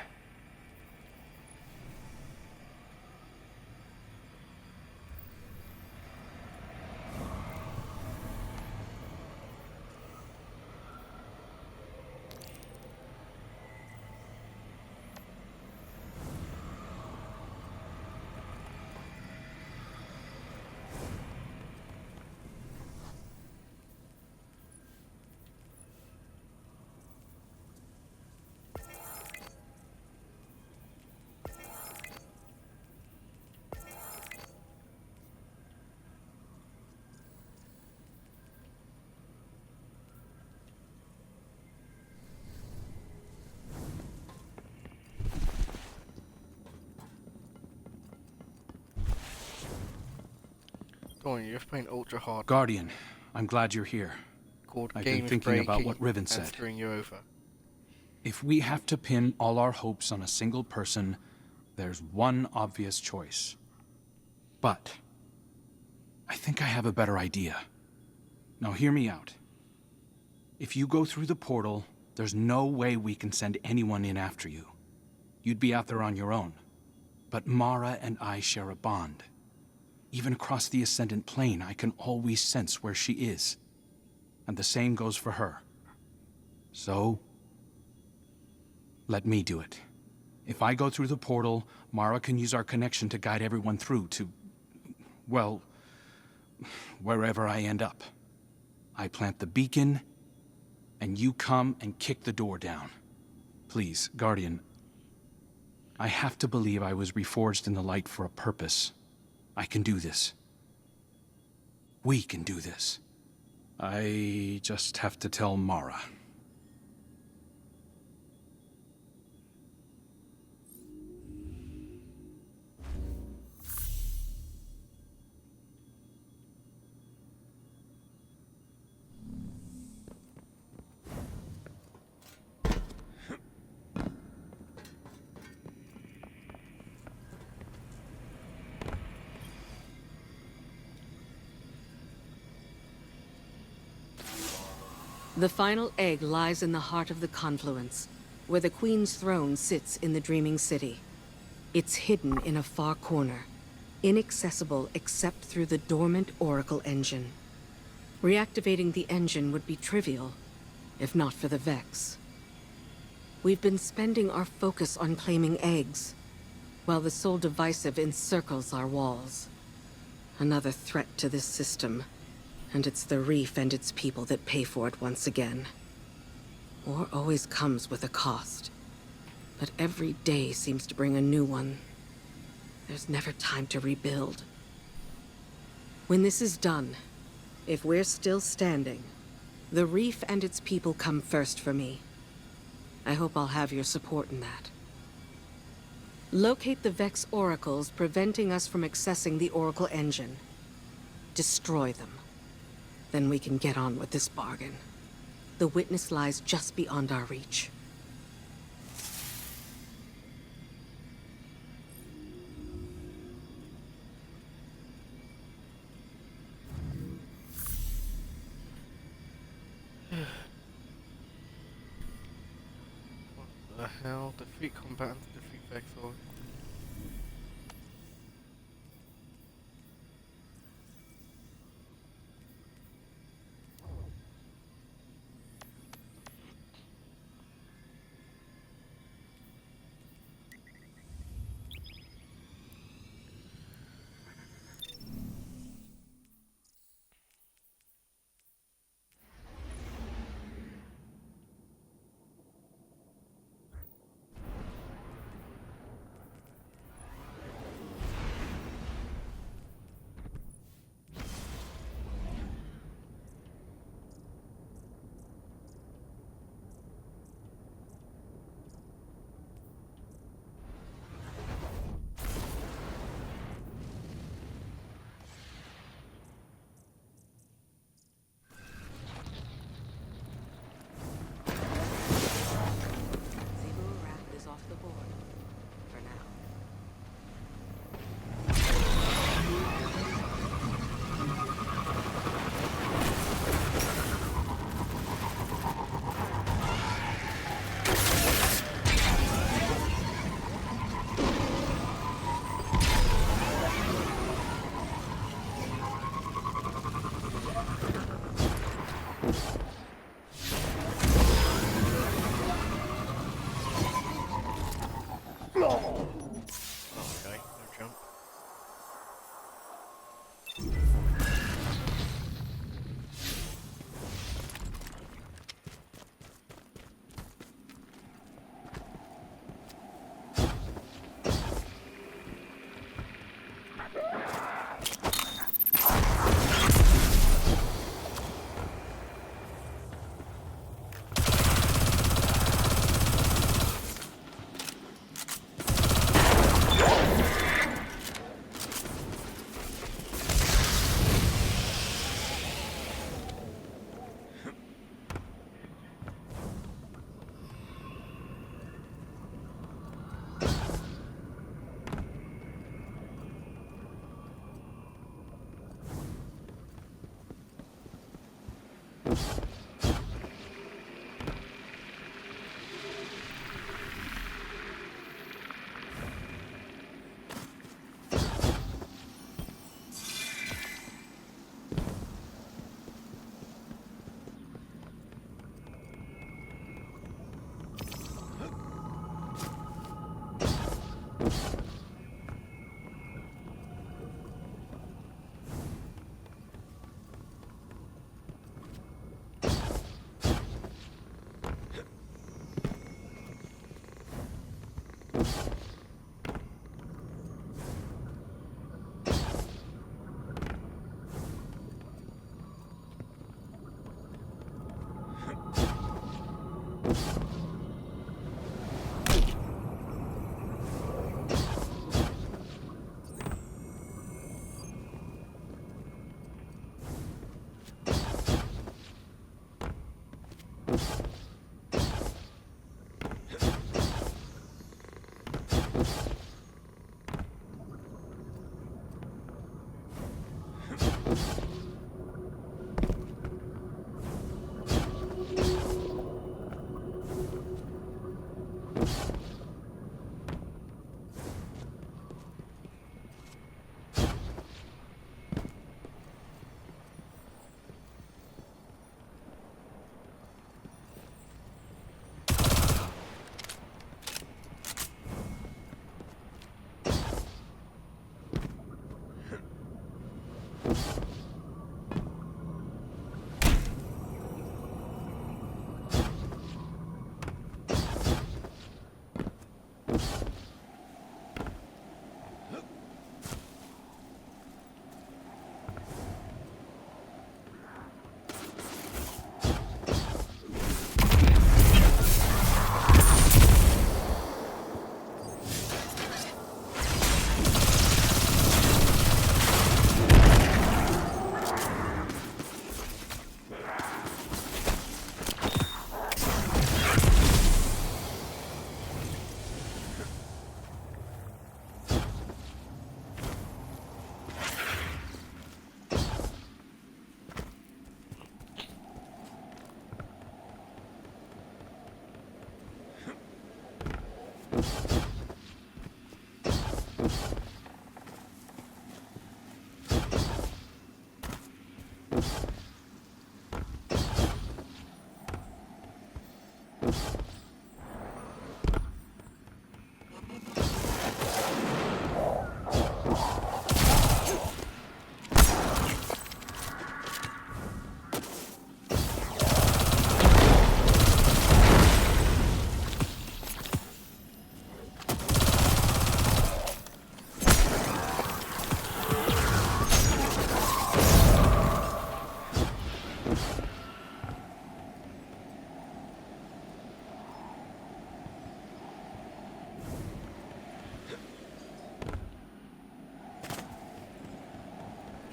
Go on, you're playing ultra hard. Guardian, I'm glad you're here. Called I've Game been is thinking about breaking what Riven and said. screwing you over. If we have to pin all our hopes on a single person, there's one obvious choice. But I think I have a better idea. Now hear me out. If you go through the portal, there's no way we can send anyone in after you. You'd be out there on your own. But Mara and I share a bond. Even across the Ascendant Plane, I can always sense where she is. And the same goes for her. So, let me do it. If I go through the portal, Mara can use our connection to guide everyone through to, well, wherever I end up. I plant the beacon, and you come and kick the door down. Please, Guardian, I have to believe I was reforged in the light for a purpose. I can do this. We can do this. I just have to tell Mara. The final egg lies in the heart of the confluence, where the Queen's throne sits in the Dreaming City. It's hidden in a far corner, inaccessible except through the dormant Oracle engine. Reactivating the engine would be trivial, if not for the Vex. We've been spending our focus on claiming eggs, while the Soul Divisive encircles our walls. Another threat to this system. And it's the Reef and its people that pay for it once again. War always comes with a cost. But every day seems to bring a new one. There's never time to rebuild. When this is done, if we're still standing, the Reef and its people come first for me. I hope I'll have your support in that. Locate the Vex oracles preventing us from accessing the Oracle engine. Destroy them. Then we can get on with this bargain. The Witness lies just beyond our reach. What the hell? Defeat combatants, defeat Vexor.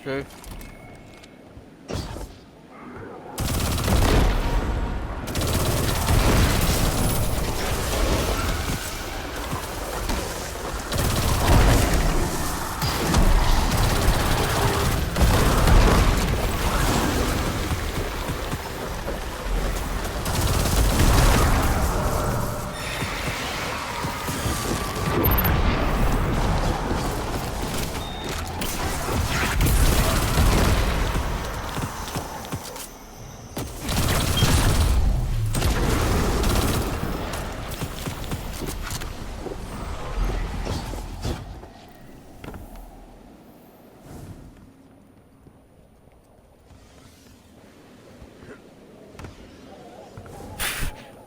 True.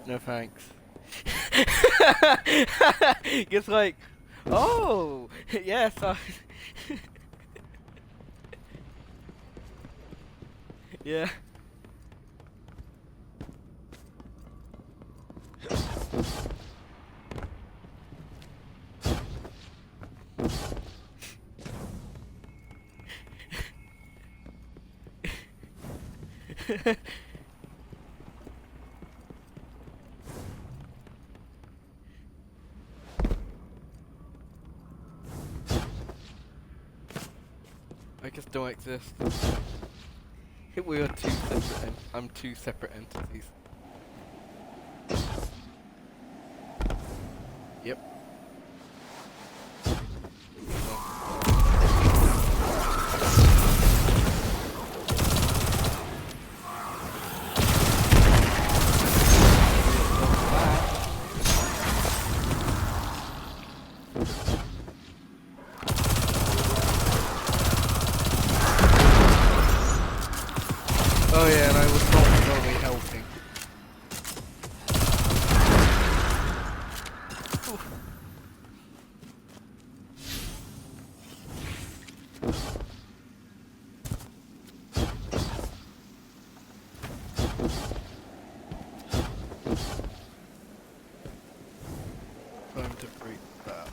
No thanks. It's like, oh, yes, I... yeah. I just don't exist. We are two separate. I'm two separate entities. Yep. Oh yeah, and I was not remotely helping. Time to break that.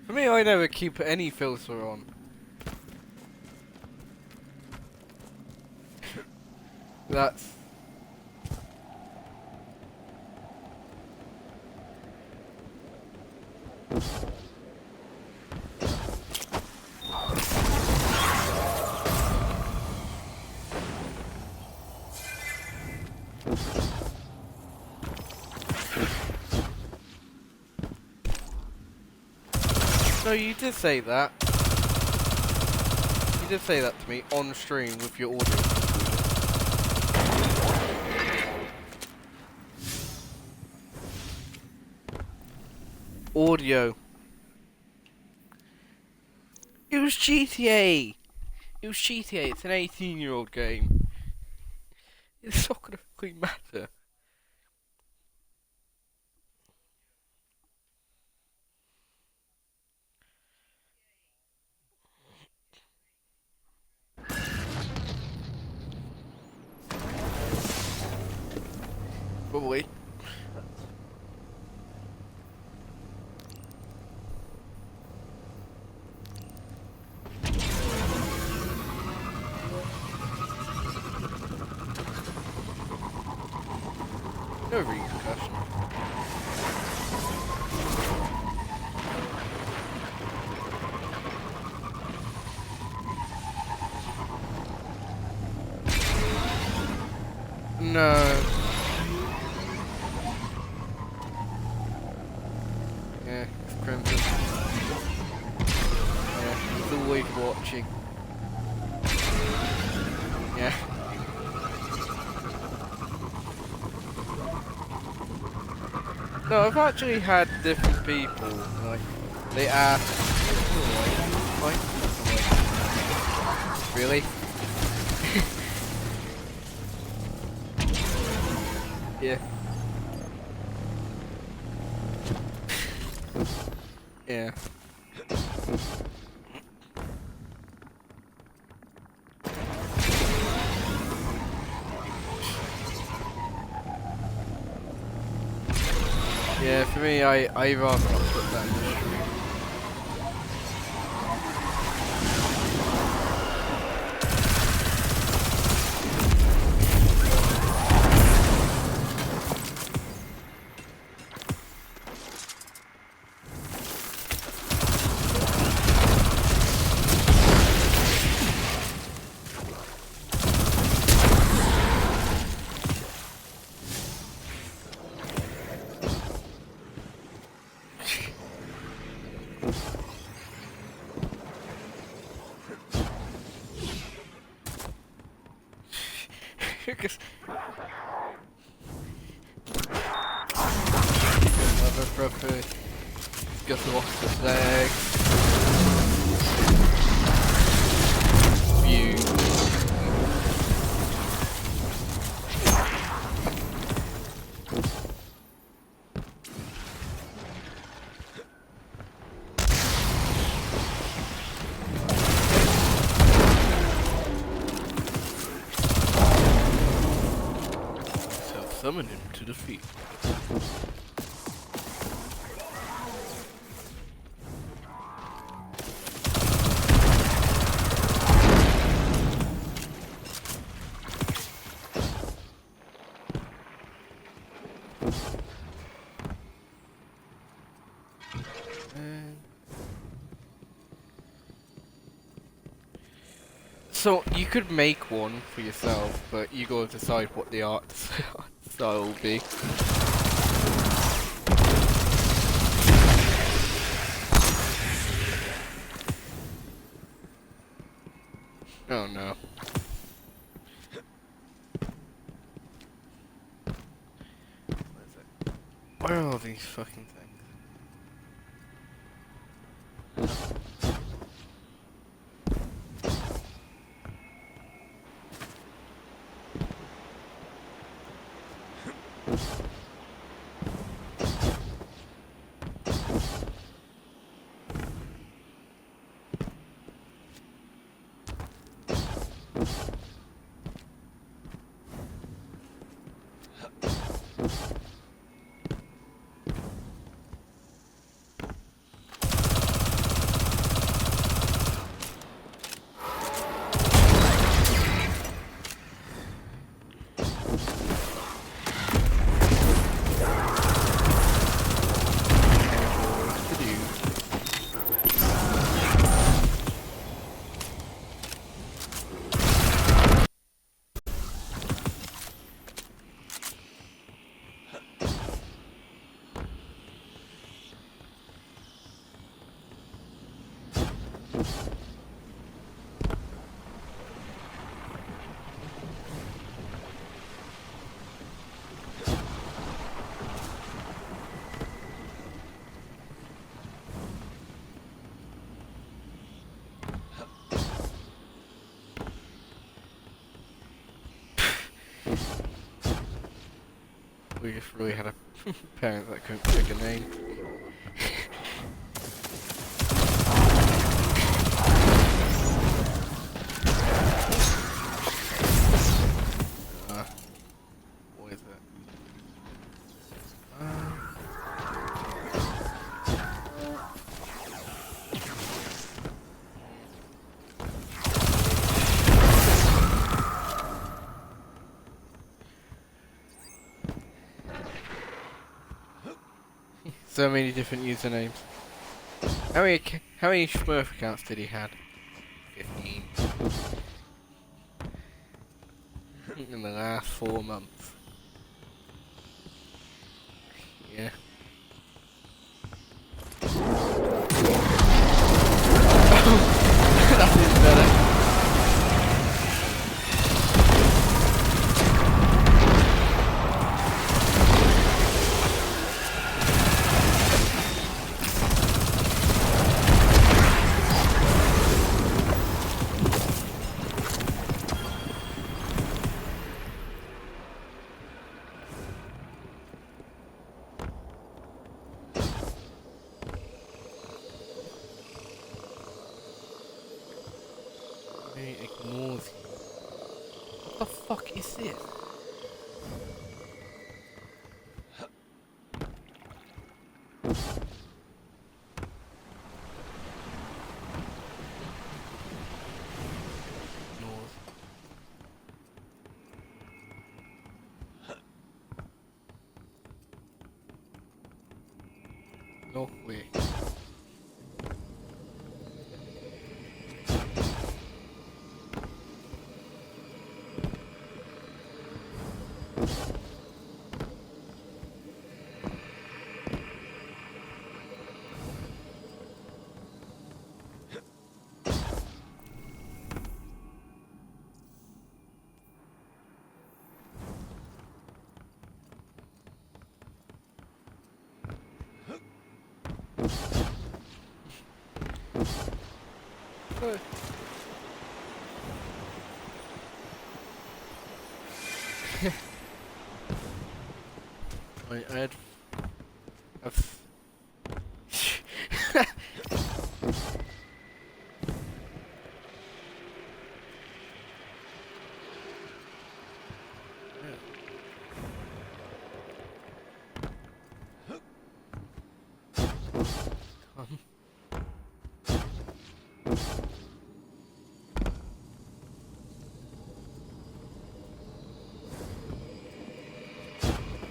For me, I never keep any filter on. That's... No, you did say that. You did say that to me on stream with your audio. Audio. It was GTA! It was GTA, it's an 18-year-old game. It's not gonna fucking matter. Probably. No repercussion. No. Yeah, it's Crimson. Yeah, he's always watching. Yeah. No, I've actually had different people, like, they ask, fight. I'm like, really? Yeah. Yeah. Yeah, for me, I rather not put that in the stream. Because another brother just lost his leg. View. Summon him to defeat. So you could make one for yourself, but you gotta decide what the art style will be. Oh no. Where is it? Where are all these fucking things? We just really had a parent that couldn't pick a name. What is it? So many different usernames. How many Smurf accounts did he have? 15. In the last 4 months. Yeah. That is better. fuck is this? North. Northway. I've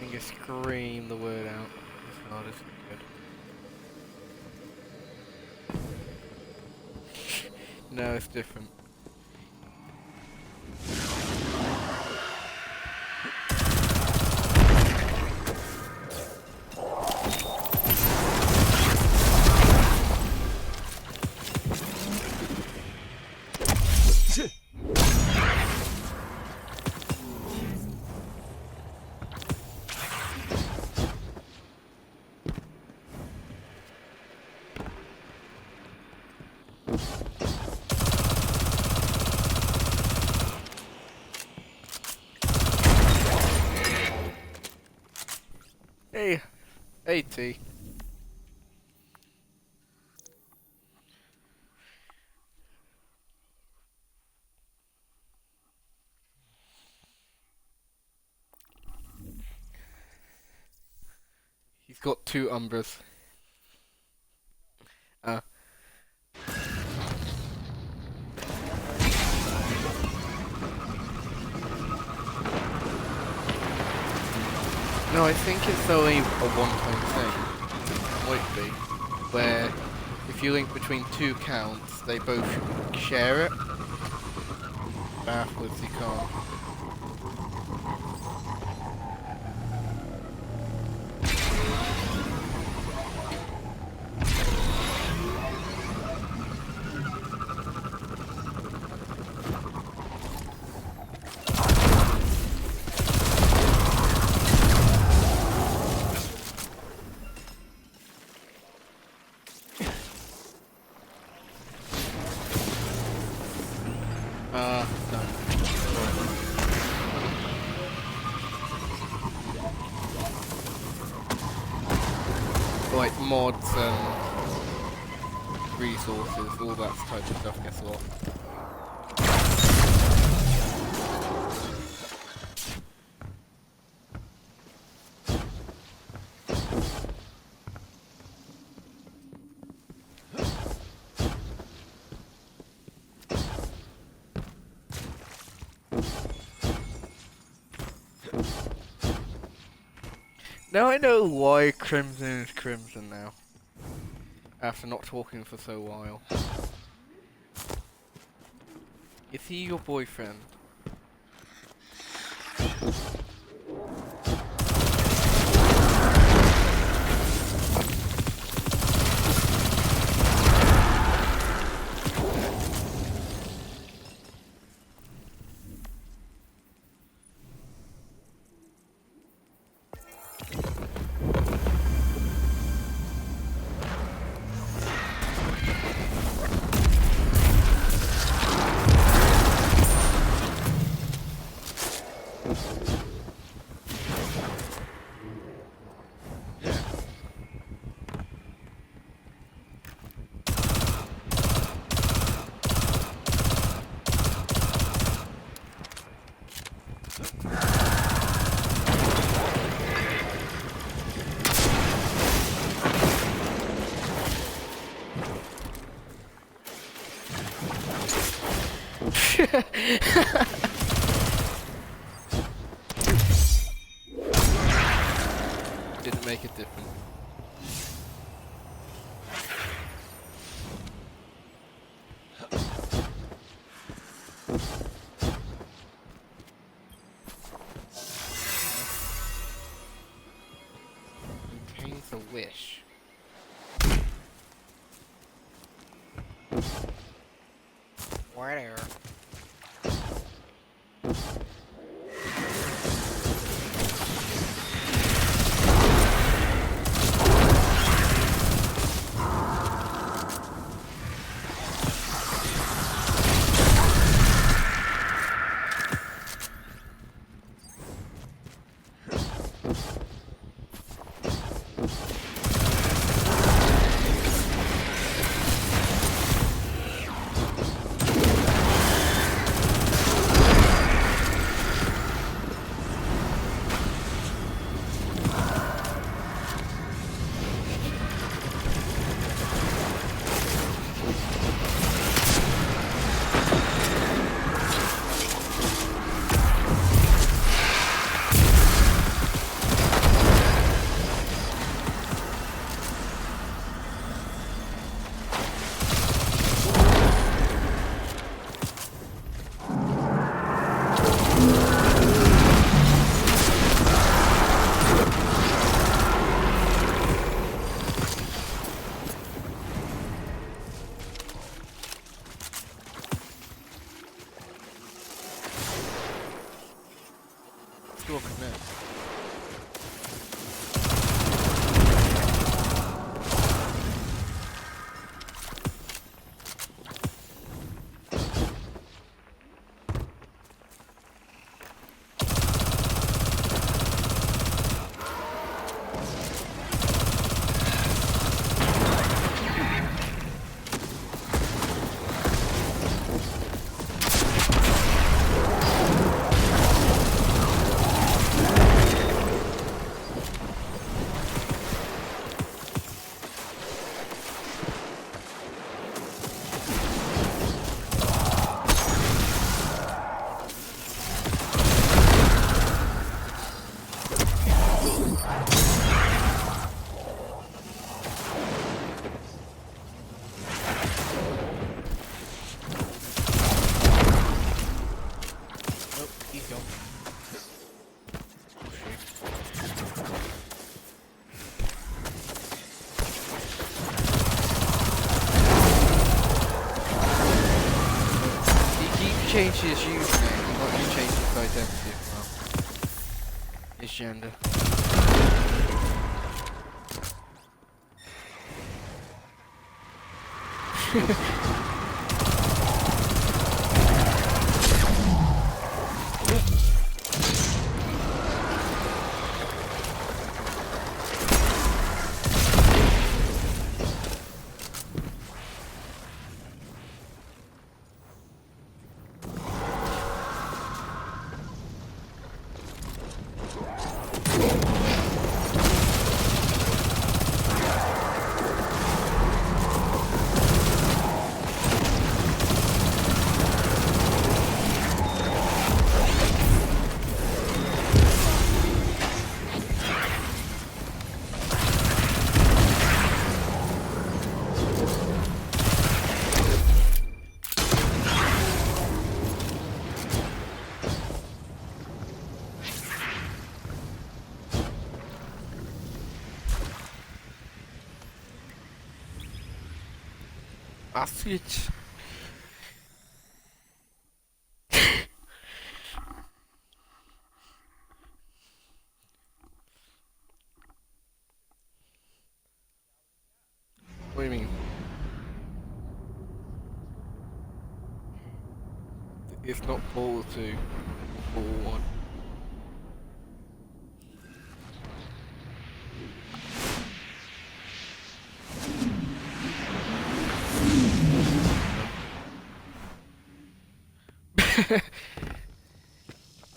I'm gonna scream the word out. It's not as good. No, it's different. Hey T. He's got 2 Umbras. No, I think it's only a one-time thing. Might be. Where if you link between 2 counts, they both share it. Backwards you can't. Like mods and resources, all that type of stuff gets lost. Now I know why Crimson is Crimson now. After not talking for so while. Is he your boyfriend? Didn't make a difference. Contains a wish. Where? Walking there. Change his username, not you change his identity as well. His gender. Basket. What do you mean? It's not Portal 2 or Portal 1.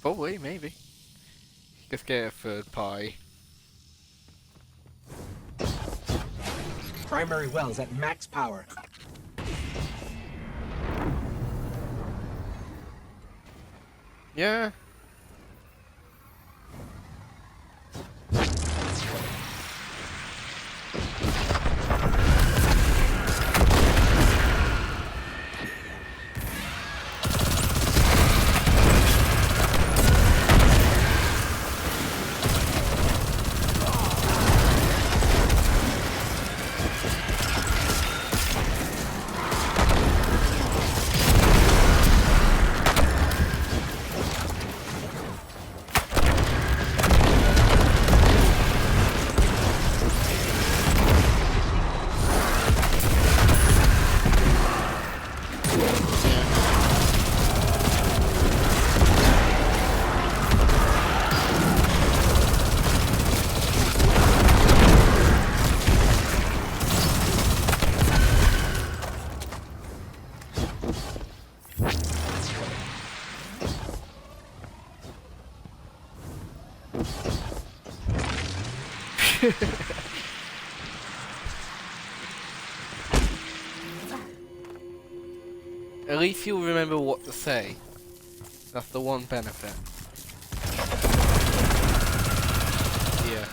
Probably, maybe. Let's get a third party. Primary wells at max power. Yeah. At least you'll remember what to say. That's the one benefit. Yeah.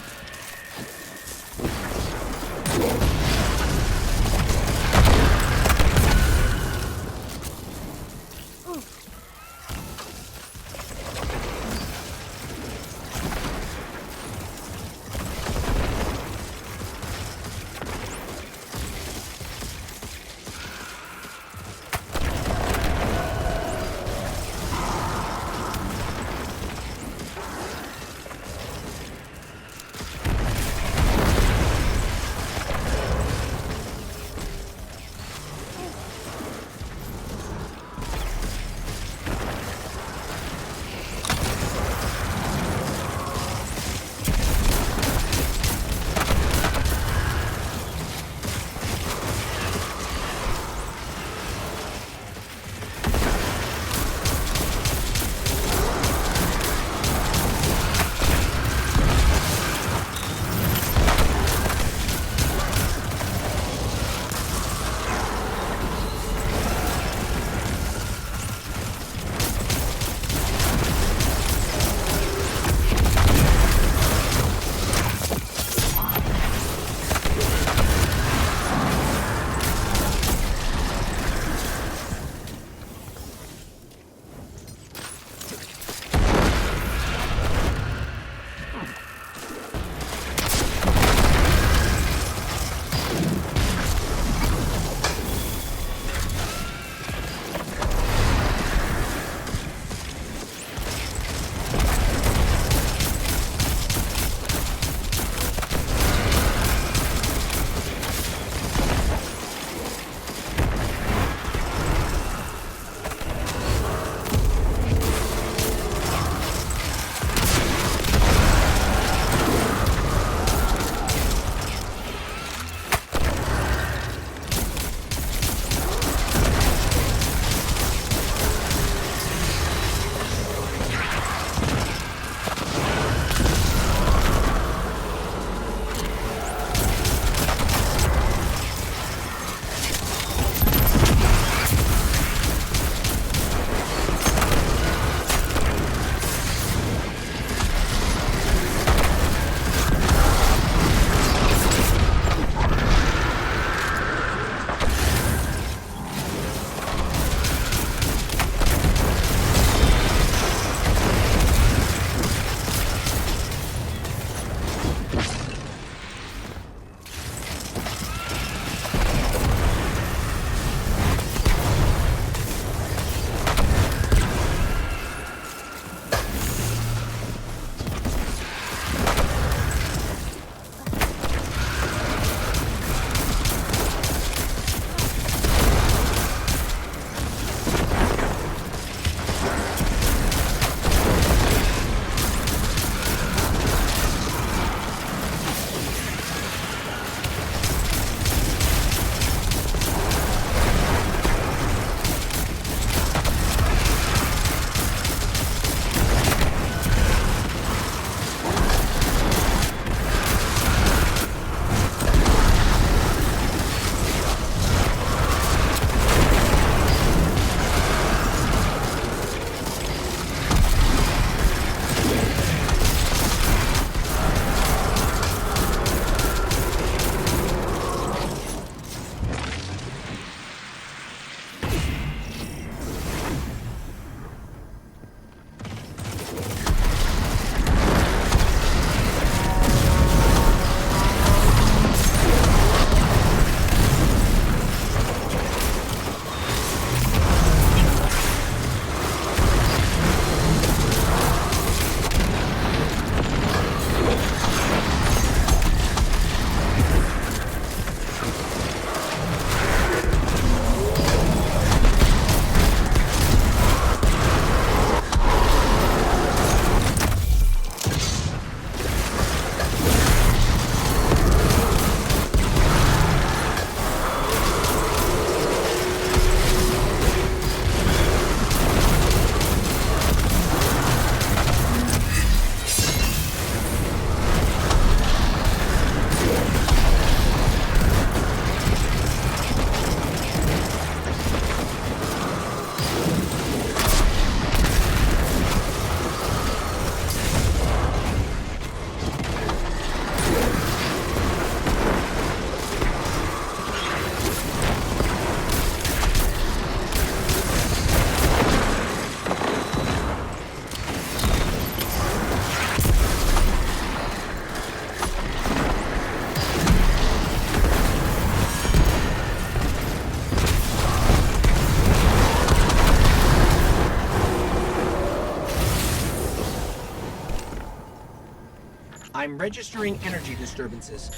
I'm registering energy disturbances.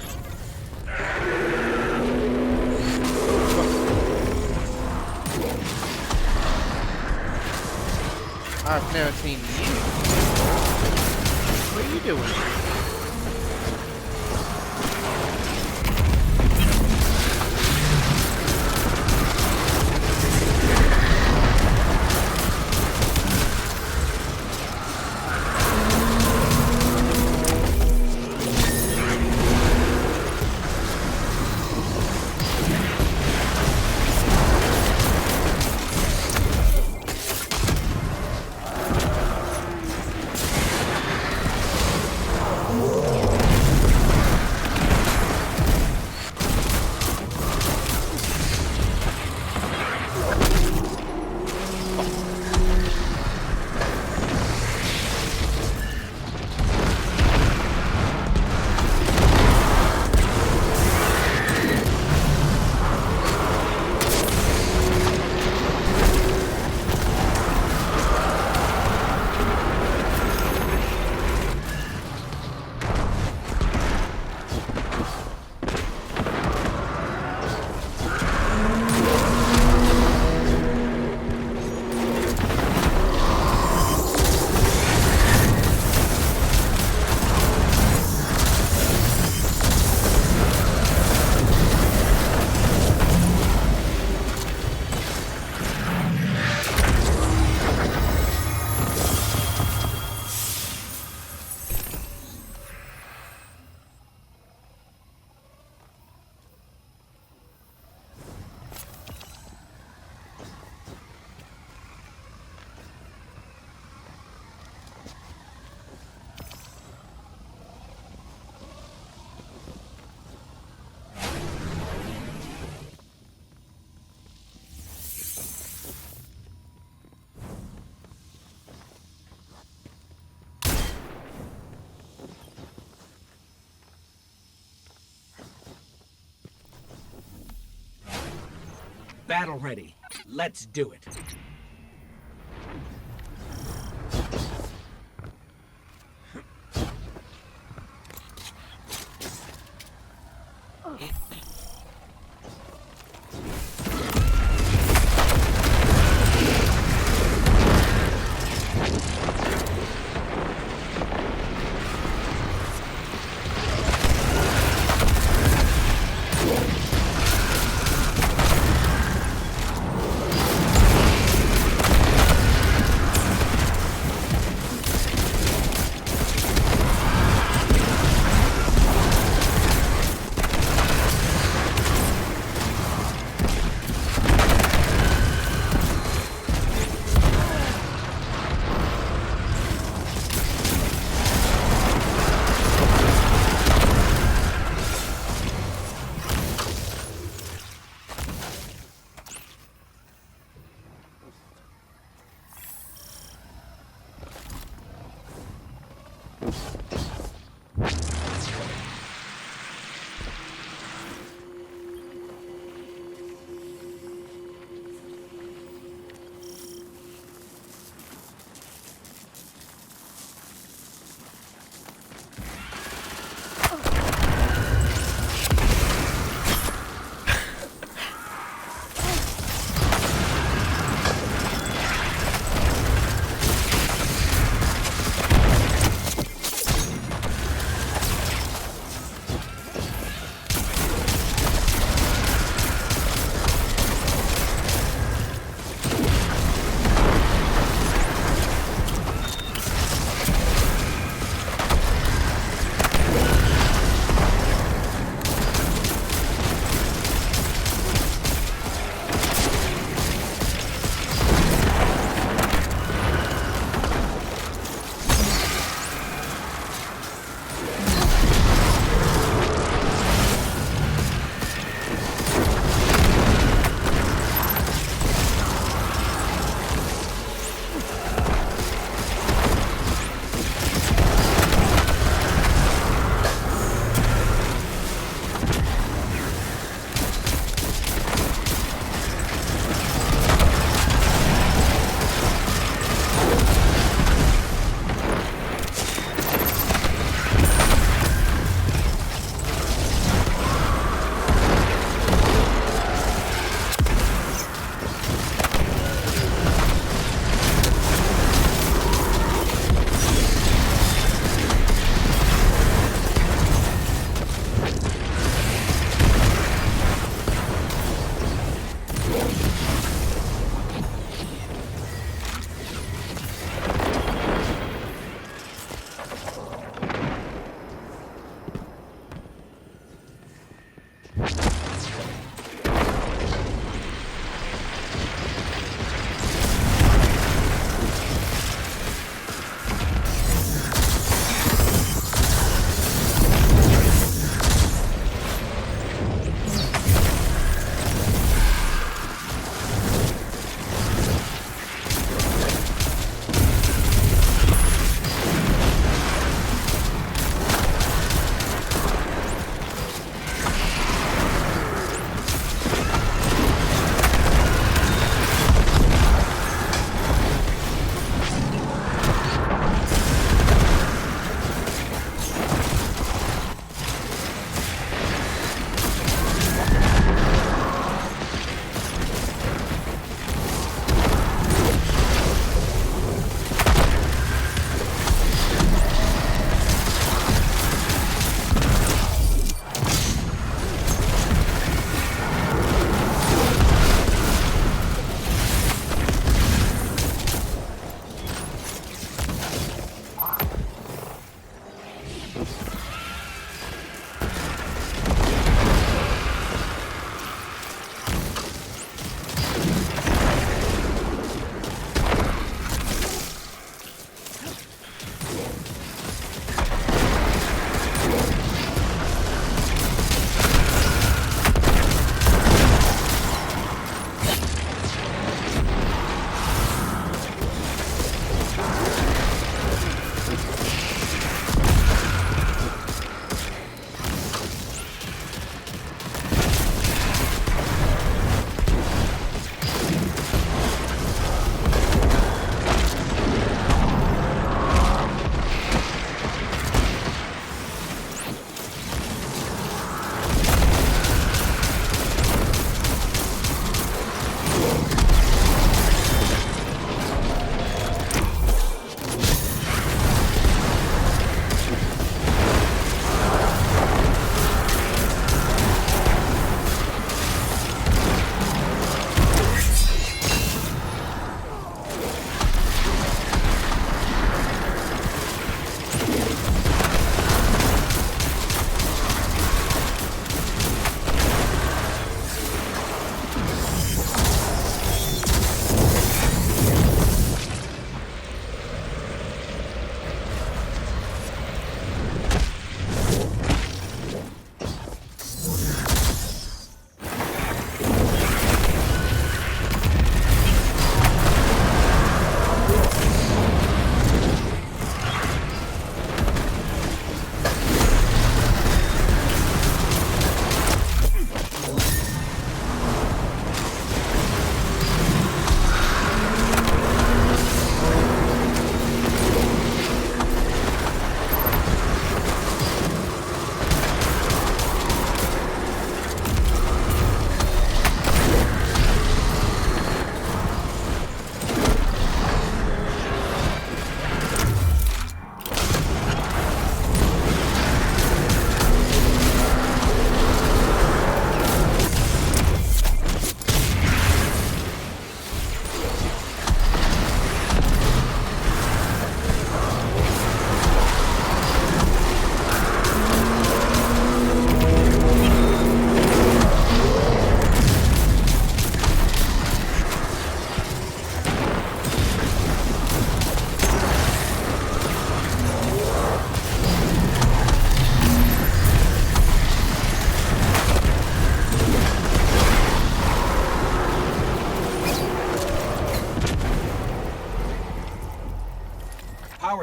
I've never seen you. What are you doing? Battle ready. Let's do it.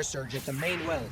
power surge at the main well.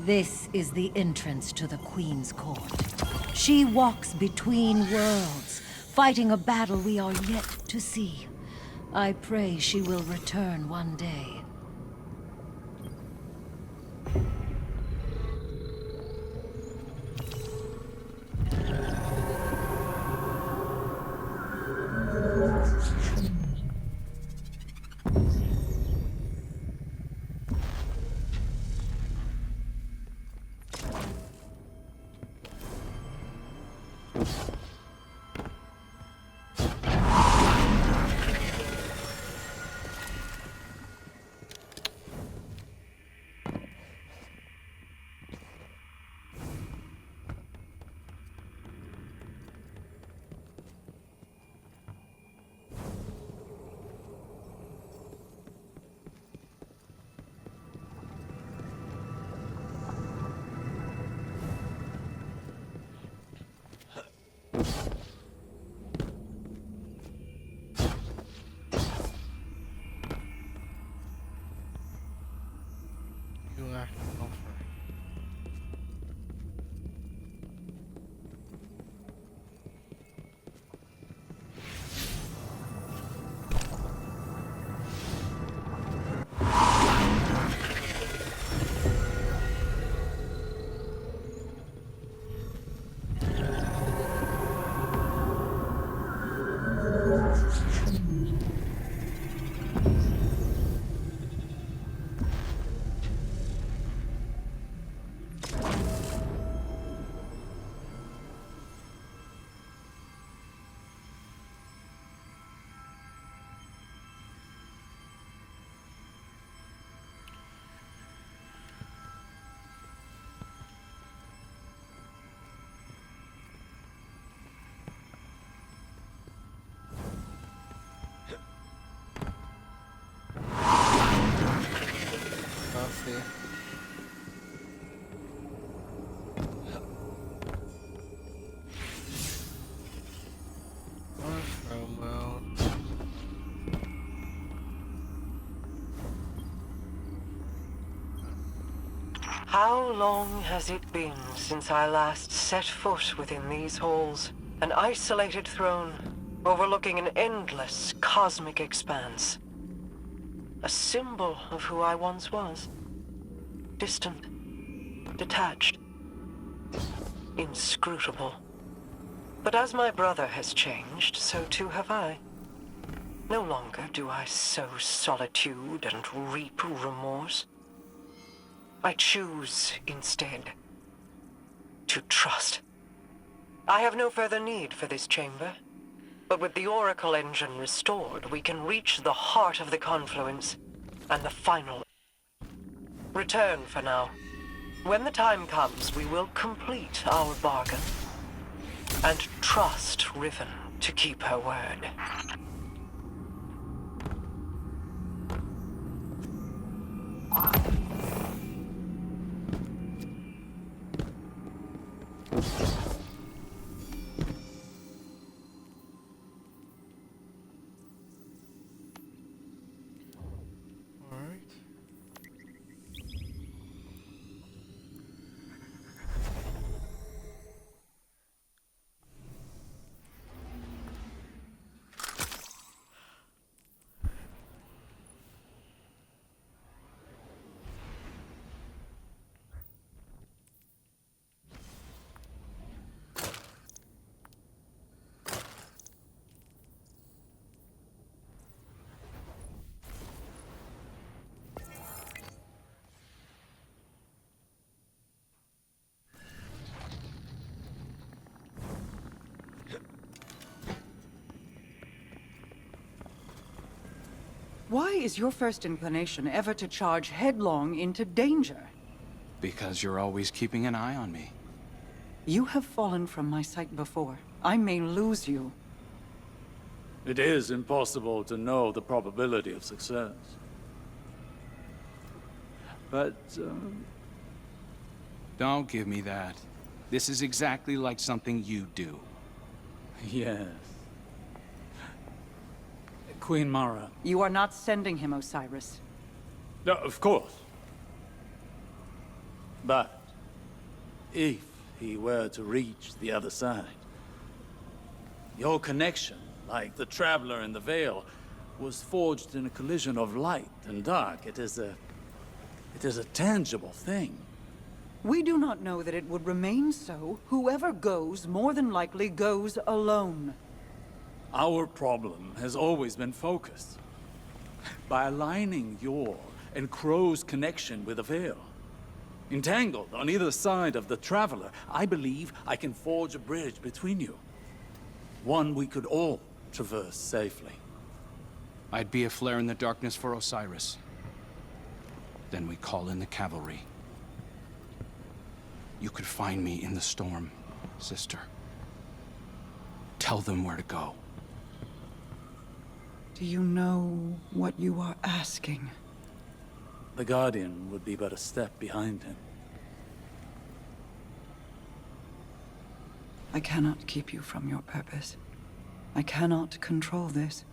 This is the entrance to the Queen's court. She walks between worlds, fighting a battle we are yet to see. I pray she will return one day. How long has it been since I last set foot within these halls? An isolated throne, overlooking an endless cosmic expanse. A symbol of who I once was. Distant, detached, inscrutable. But as my brother has changed, so too have I. No longer do I sow solitude and reap remorse. I choose, instead, to trust. I have no further need for this chamber, but with the Oracle engine restored, we can reach the heart of the confluence and the final. Return for now. When the time comes, we will complete our bargain and trust Riven to keep her word. Why is your first inclination ever to charge headlong into danger? Because you're always keeping an eye on me. You have fallen from my sight before. I may lose you. It is impossible to know the probability of success. But, Don't give me that. This is exactly like something you do. yes. Queen Mara. You are not sending him, Osiris. No, of course. But if he were to reach the other side, your connection, like the Traveler in the Veil, was forged in a collision of light and dark. It is a tangible thing. We do not know that it would remain so. Whoever goes, more than likely goes alone. Our problem has always been focused. By aligning your and Crow's connection with the Veil, entangled on either side of the Traveler, I believe I can forge a bridge between you. One we could all traverse safely. I'd be a flare in the darkness for Osiris. Then we call in the cavalry. You could find me in the storm, sister. Tell them where to go. Do you know what you are asking? The Guardian would be but a step behind him. I cannot keep you from your purpose. I cannot control this.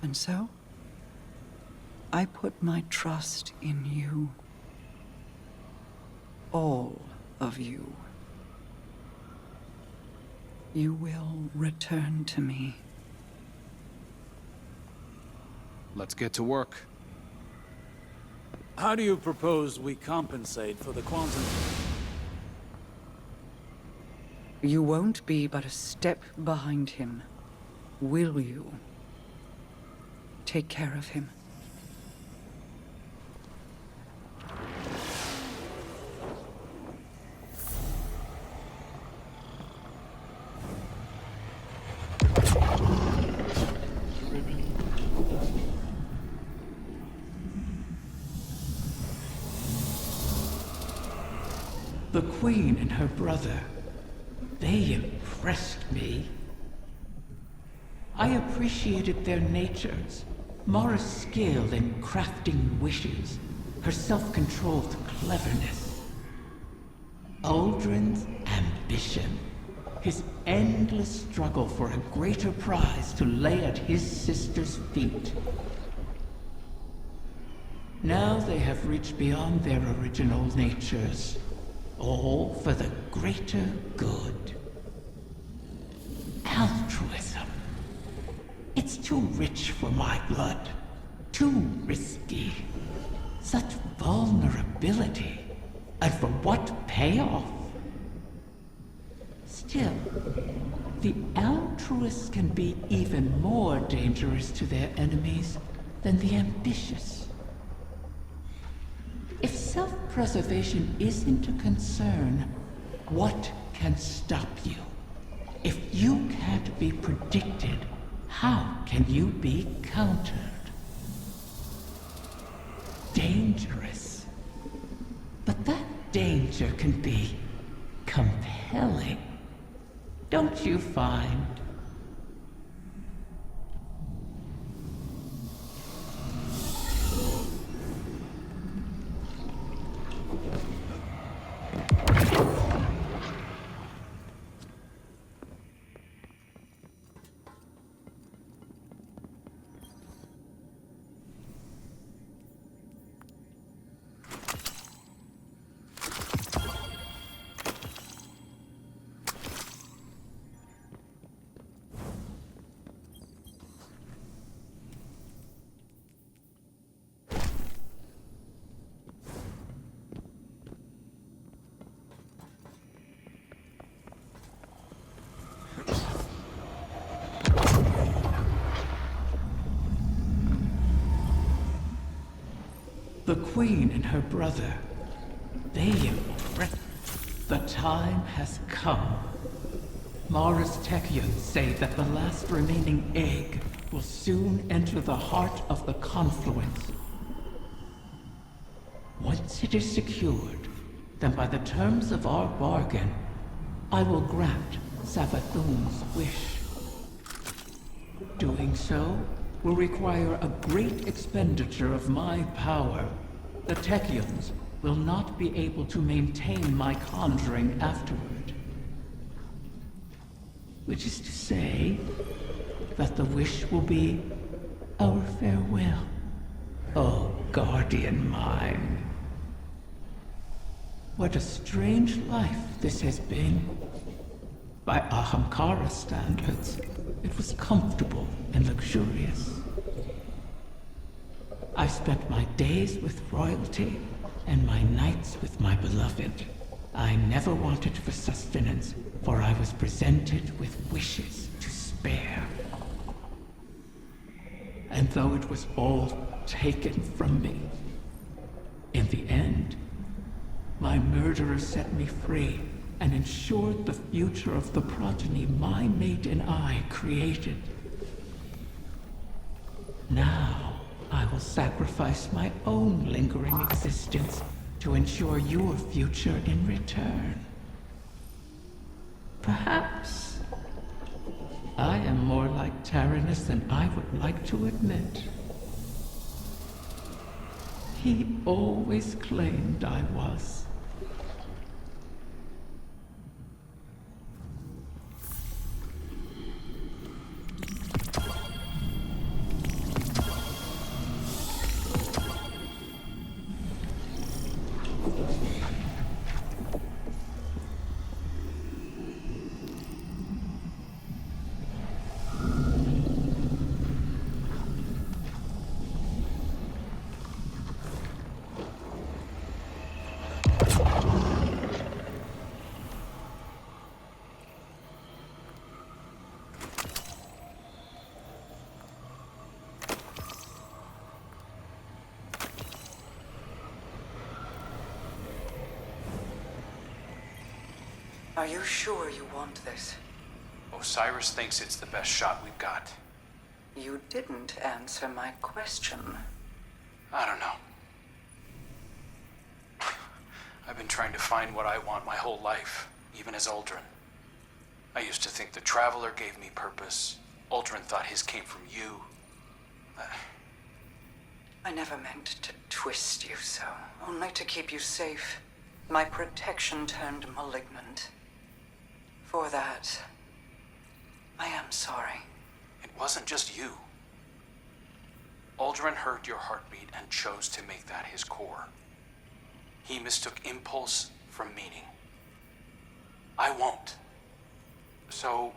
And so, I put my trust in you. All of you. You will return to me. Let's get to work. How do you propose we compensate for the quantum? You won't be but a step behind him, will you? Take care of him. The Queen and her brother, they impressed me. I appreciated their natures, Mara's skill in crafting wishes, her self-controlled cleverness. Uldren's ambition, his endless struggle for a greater prize to lay at his sister's feet. Now they have reached beyond their original natures, all for the greater good. Altruism. It's too rich for my blood. Too risky. Such vulnerability. And for what payoff? Still, the altruists can be even more dangerous to their enemies than the ambitious. If self-preservation isn't a concern, what can stop you? If you can't be predicted, how can you be countered? Dangerous. But that danger can be compelling. Don't you find? The Queen and her brother, the time has come. Mara's Techians say that the last remaining egg will soon enter the heart of the confluence. Once it is secured, then by the terms of our bargain, I will grant Savathun's wish. Doing so will require a great expenditure of my power. The Techians will not be able to maintain my conjuring afterward. Which is to say, that the wish will be our farewell. Oh, guardian mine. What a strange life this has been. By Ahamkara standards, it was comfortable and luxurious. I spent my days with royalty and my nights with my beloved. I never wanted for sustenance, for I was presented with wishes to spare. And though it was all taken from me, in the end, my murderer set me free and ensured the future of the progeny my mate and I created. Now, I will sacrifice my own lingering existence to ensure your future in return. Perhaps I am more like Taranis than I would like to admit. He always claimed I was. Are you sure you want this? Osiris thinks it's the best shot we've got. You didn't answer my question. I don't know. I've been trying to find what I want my whole life, even as Uldren. I used to think the Traveler gave me purpose. Uldren thought his came from you. I never meant to twist you so, only to keep you safe. My protection turned malignant. For that, I am sorry. It wasn't just you. Uldren heard your heartbeat and chose to make that his core. He mistook impulse from meaning. I won't. So,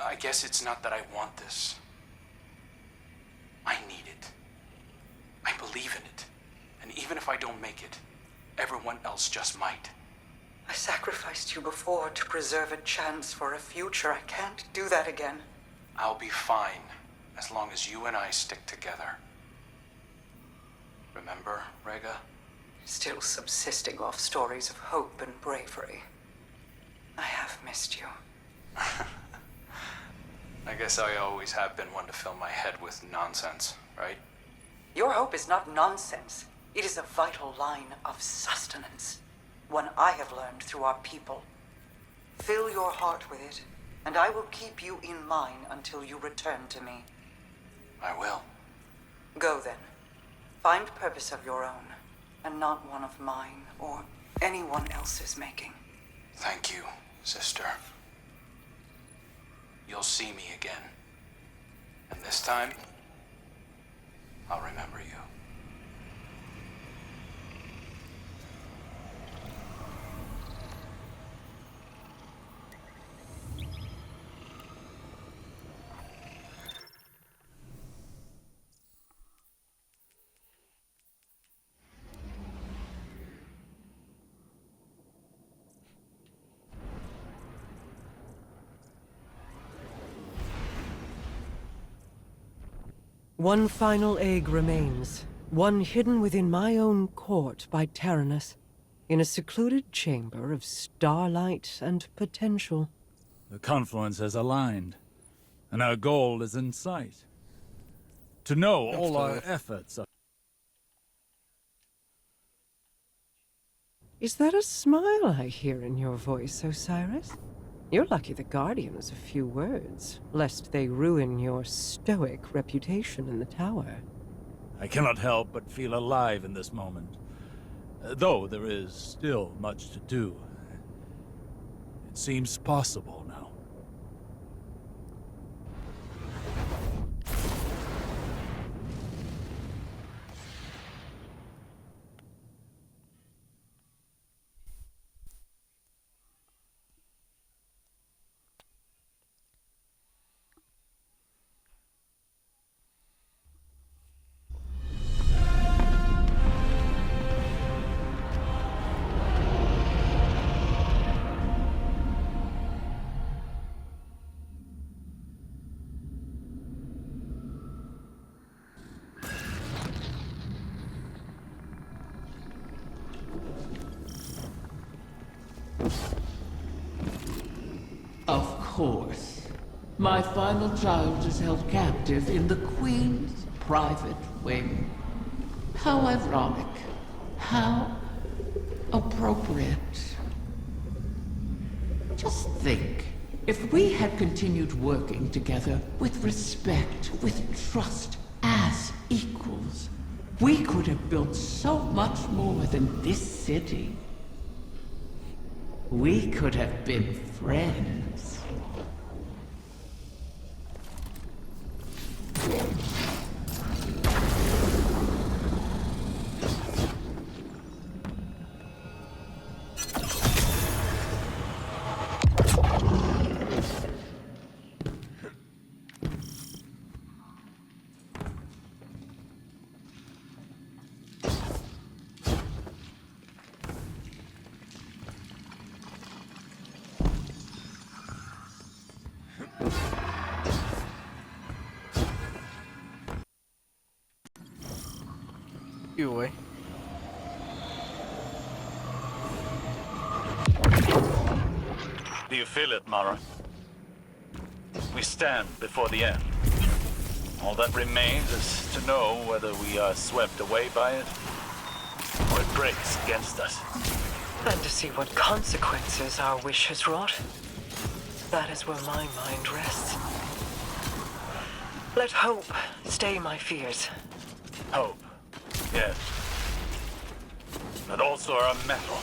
I guess it's not that I want this. I need it. I believe in it. And even if I don't make it, everyone else just might. I sacrificed you before to preserve a chance for a future. I can't do that again. I'll be fine, as long as you and I stick together. Remember, Rega? Still subsisting off stories of hope and bravery. I have missed you. I guess I always have been one to fill my head with nonsense, right? Your hope is not nonsense. It is a vital line of sustenance. One I have learned through our people. Fill your heart with it, and I will keep you in mine until you return to me. I will. Go then. Find purpose of your own, and not one of mine or anyone else's making. Thank you, sister. You'll see me again. And this time, I'll remember you. One final egg remains, one hidden within my own court by Taranis, in a secluded chamber of starlight and potential. The confluence has aligned, and our goal is in sight. To know all our efforts are... Is that a smile I hear in your voice, Osiris? You're lucky the Guardian has a few words, lest they ruin your stoic reputation in the tower. I cannot help but feel alive in this moment. Though there is still much to do. It seems possible now. Of course. My final child is held captive in the Queen's private wing. How ironic. How appropriate. Just think, if we had continued working together with respect, with trust, as equals, we could have built so much more than this city. We could have been friends. You away. Do you feel it, Mara? We stand before the end. All that remains is to know whether we are swept away by it, or it breaks against us. And to see what consequences our wish has wrought. That is where my mind rests. Let hope stay my fears. Hope, yes. But also our mettle,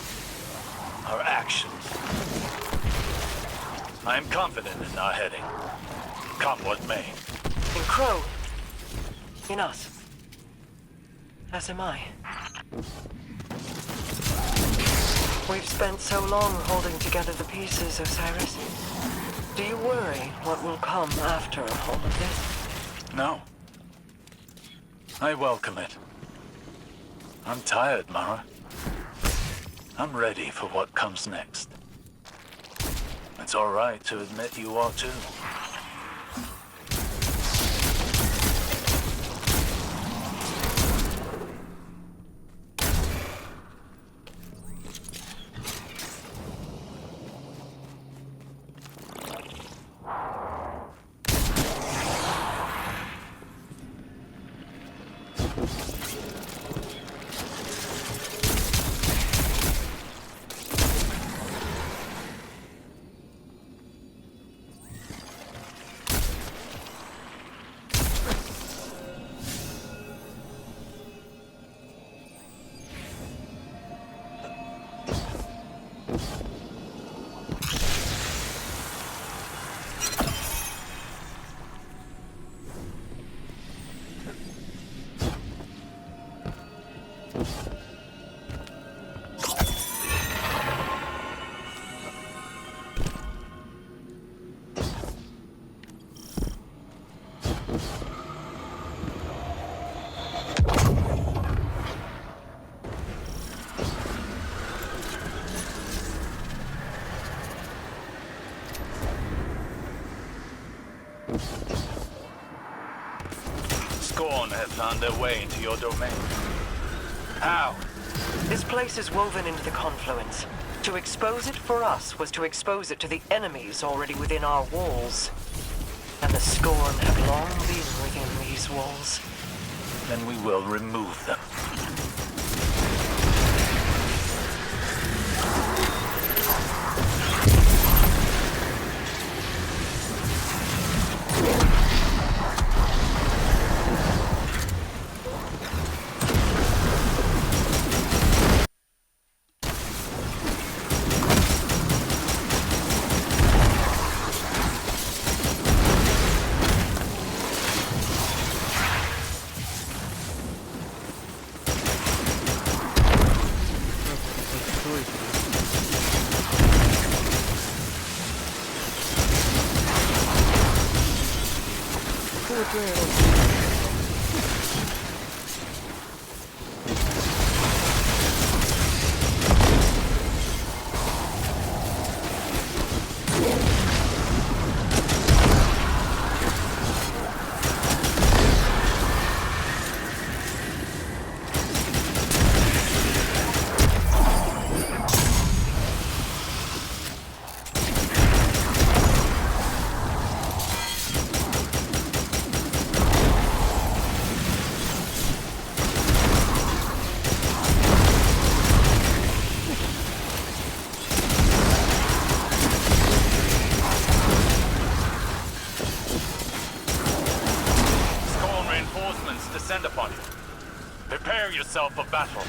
our actions. I am confident in our heading, come what may. In Crow, in us. As am I. We've spent so long holding together the pieces, Osiris. Do you worry what will come after all of this? No. I welcome it. I'm tired, Mara. I'm ready for what comes next. It's all right to admit you are too. Scorn have found their way into your domain. How? This place is woven into the confluence. To expose it for us was to expose it to the enemies already within our walls. And the Scorn have long been within these walls. Then we will remove them. Descend upon you. Prepare yourself for battle.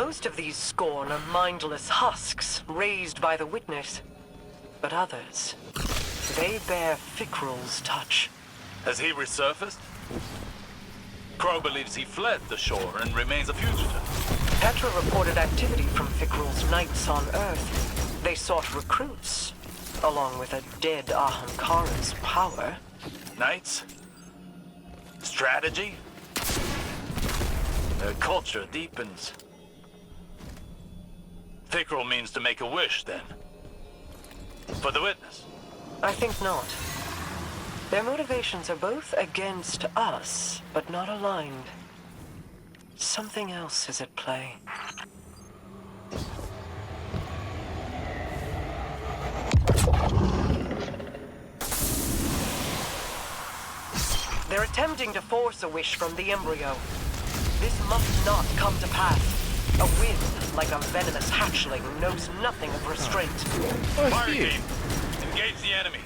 Most of these Scorn are mindless husks raised by the Witness. But others, they bear Fikrul's touch. Has he resurfaced? Crow believes he fled the shore and remains a fugitive. Petra reported activity from Fikrul's knights on Earth. They sought recruits, along with a dead Ahamkara's power. Knights? Strategy? Their culture deepens. Fikrul means to make a wish, then. For the Witness. I think not. Their motivations are both against us, but not aligned. Something else is at play. They're attempting to force a wish from the embryo. This must not come to pass. A wind, like a venomous hatchling, knows nothing of restraint. Fire team, engage the enemy.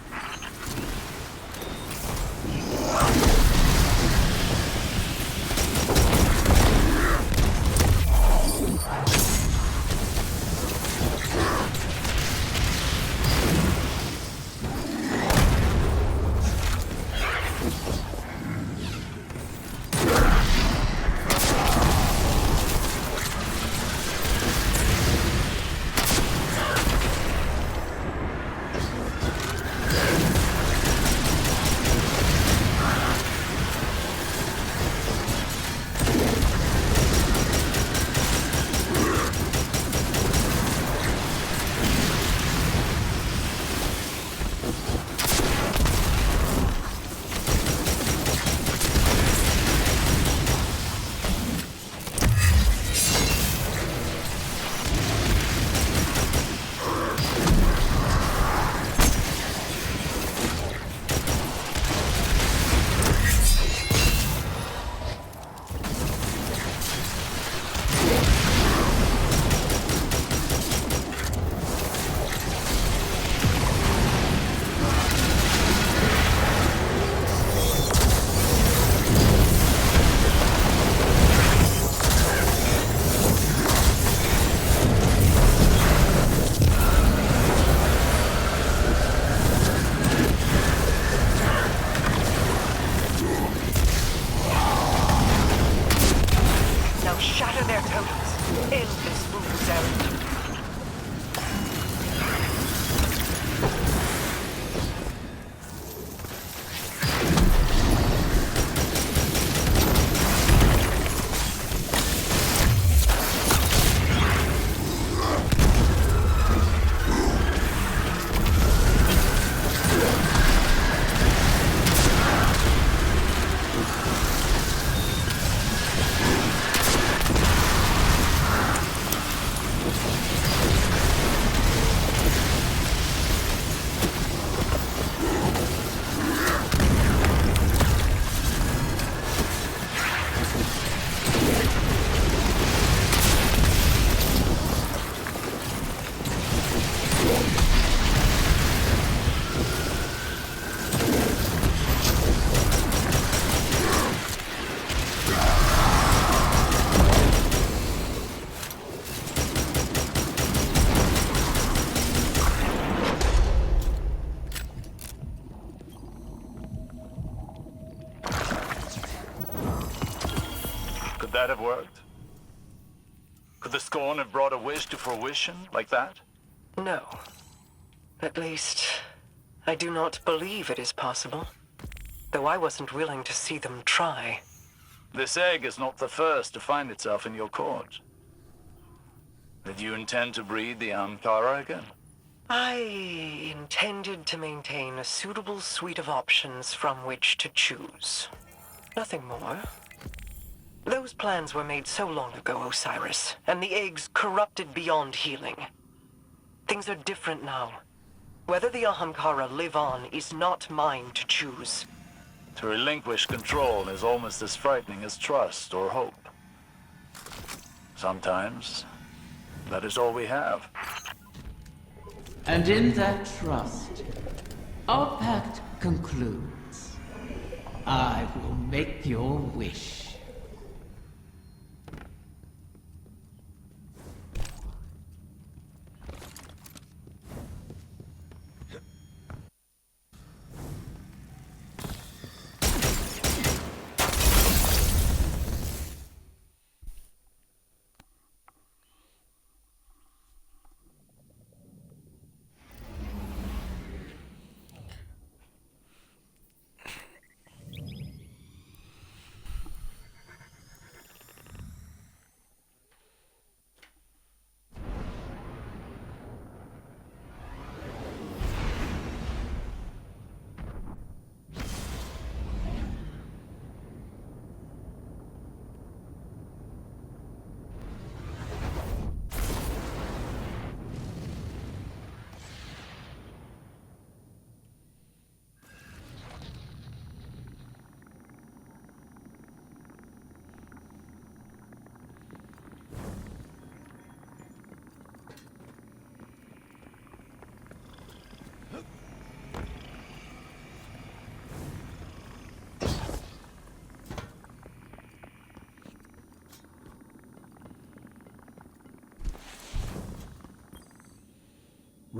Could that have worked? Could the Scorn have brought a wish to fruition like that? No. At least, I do not believe it is possible. Though I wasn't willing to see them try. This egg is not the first to find itself in your court. Did you intend to breed the Ahamkara again? I intended to maintain a suitable suite of options from which to choose. Nothing more. Those plans were made so long ago, Osiris, and the eggs corrupted beyond healing. Things are different now. Whether the Ahamkara live on is not mine to choose. To relinquish control is almost as frightening as trust or hope. Sometimes, that is all we have. And in that trust, our pact concludes. I will make your wish.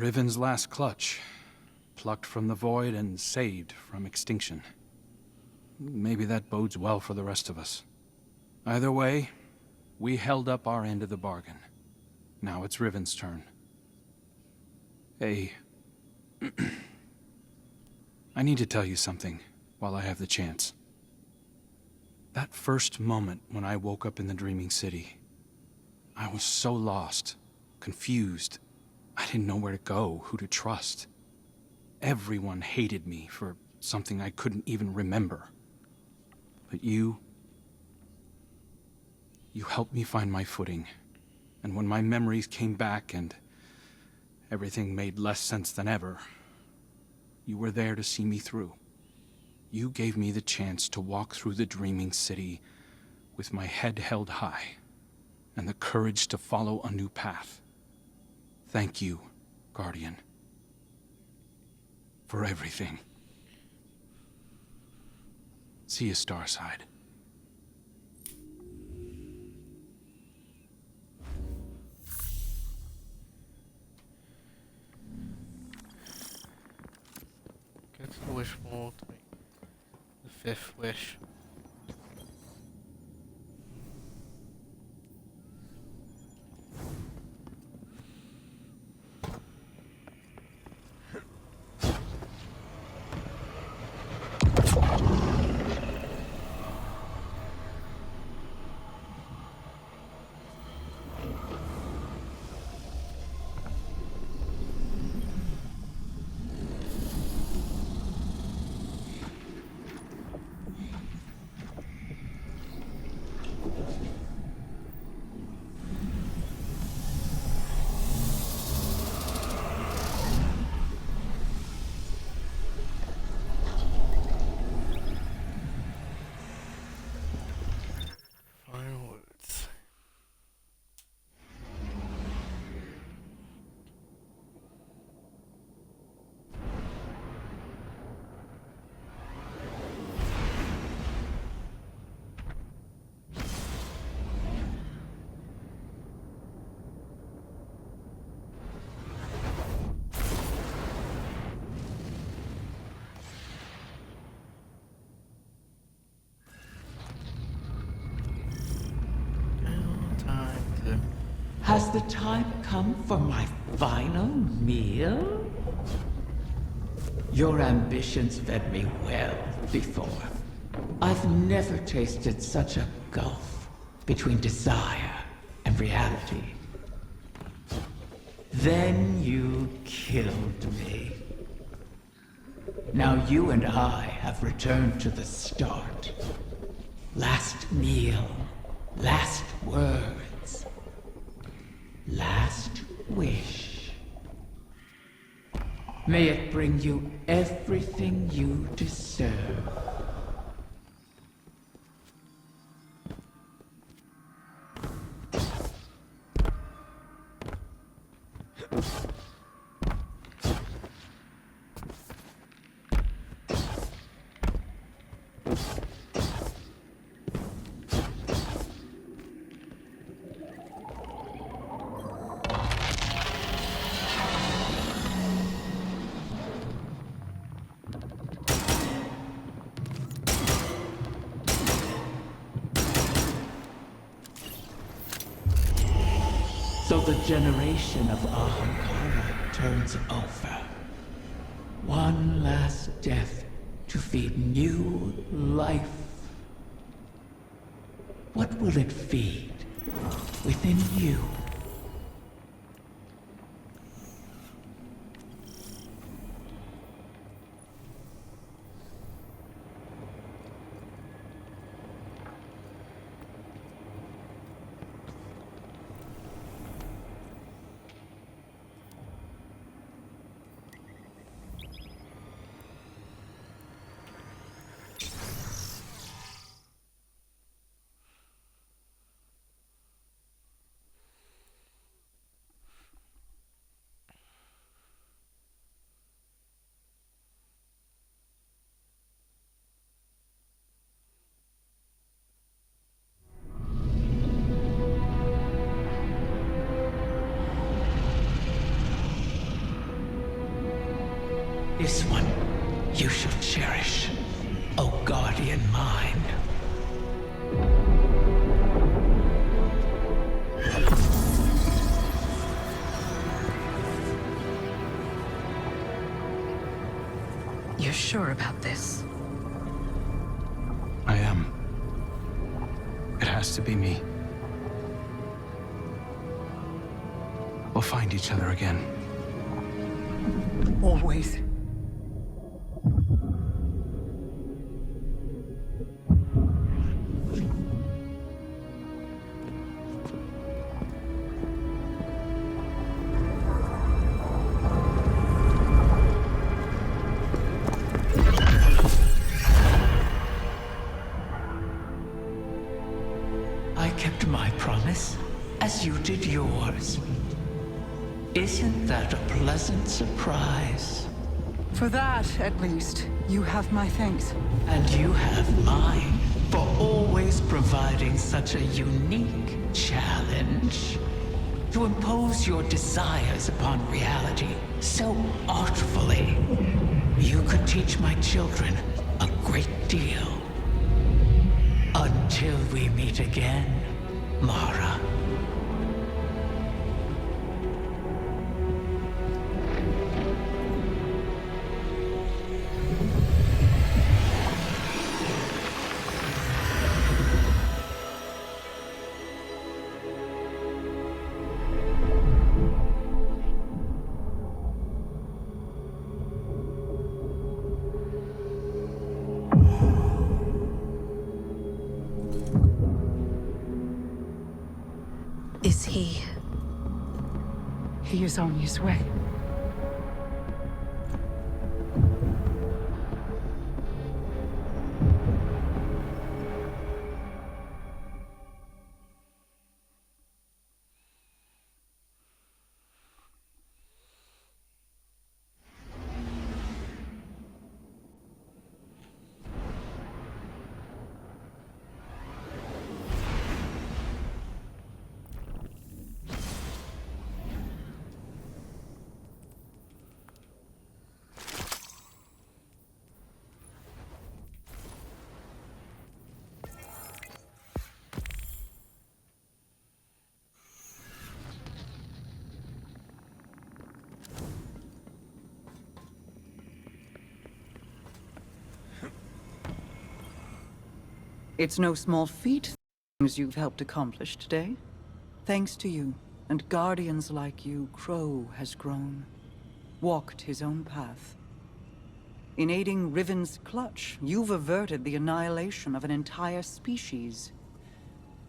Riven's last clutch. Plucked from the void and saved from extinction. Maybe that bodes well for the rest of us. Either way, we held up our end of the bargain. Now it's Riven's turn. Hey... I need to tell you something while I have the chance. That first moment when I woke up in the Dreaming City, I was so lost, confused. I didn't know where to go, who to trust. Everyone hated me for something I couldn't even remember. But you helped me find my footing. And when my memories came back and everything made less sense than ever, you were there to see me through. You gave me the chance to walk through the Dreaming City with my head held high and the courage to follow a new path. Thank you, Guardian, for everything. See you, Starside. Go to the wish board to make the 5th wish. Has the time come for my final meal? Your ambitions fed me well before. I've never tasted such a gulf between desire and reality. Then you killed me. Now you and I have returned to the start. Last meal, last words, last wish. May it bring you everything you deserve. So the generation of Ahamkara turns over. One last death to feed new life. What will it feed within you? This one you shall cherish, O guardian mine. You're sure about this? I am. It has to be me. We'll find each other again. Always. I kept my promise, as you did yours. Isn't that a pleasant surprise? For that, at least, you have my thanks. And you have mine for always providing such a unique challenge. To impose your desires upon reality so artfully. You could teach my children a great deal. Until we meet again, Mara. Is he? He is on his way. It's no small feat, things you've helped accomplish today. Thanks to you, and guardians like you, Crow has grown. Walked his own path. In aiding Riven's clutch, you've averted the annihilation of an entire species.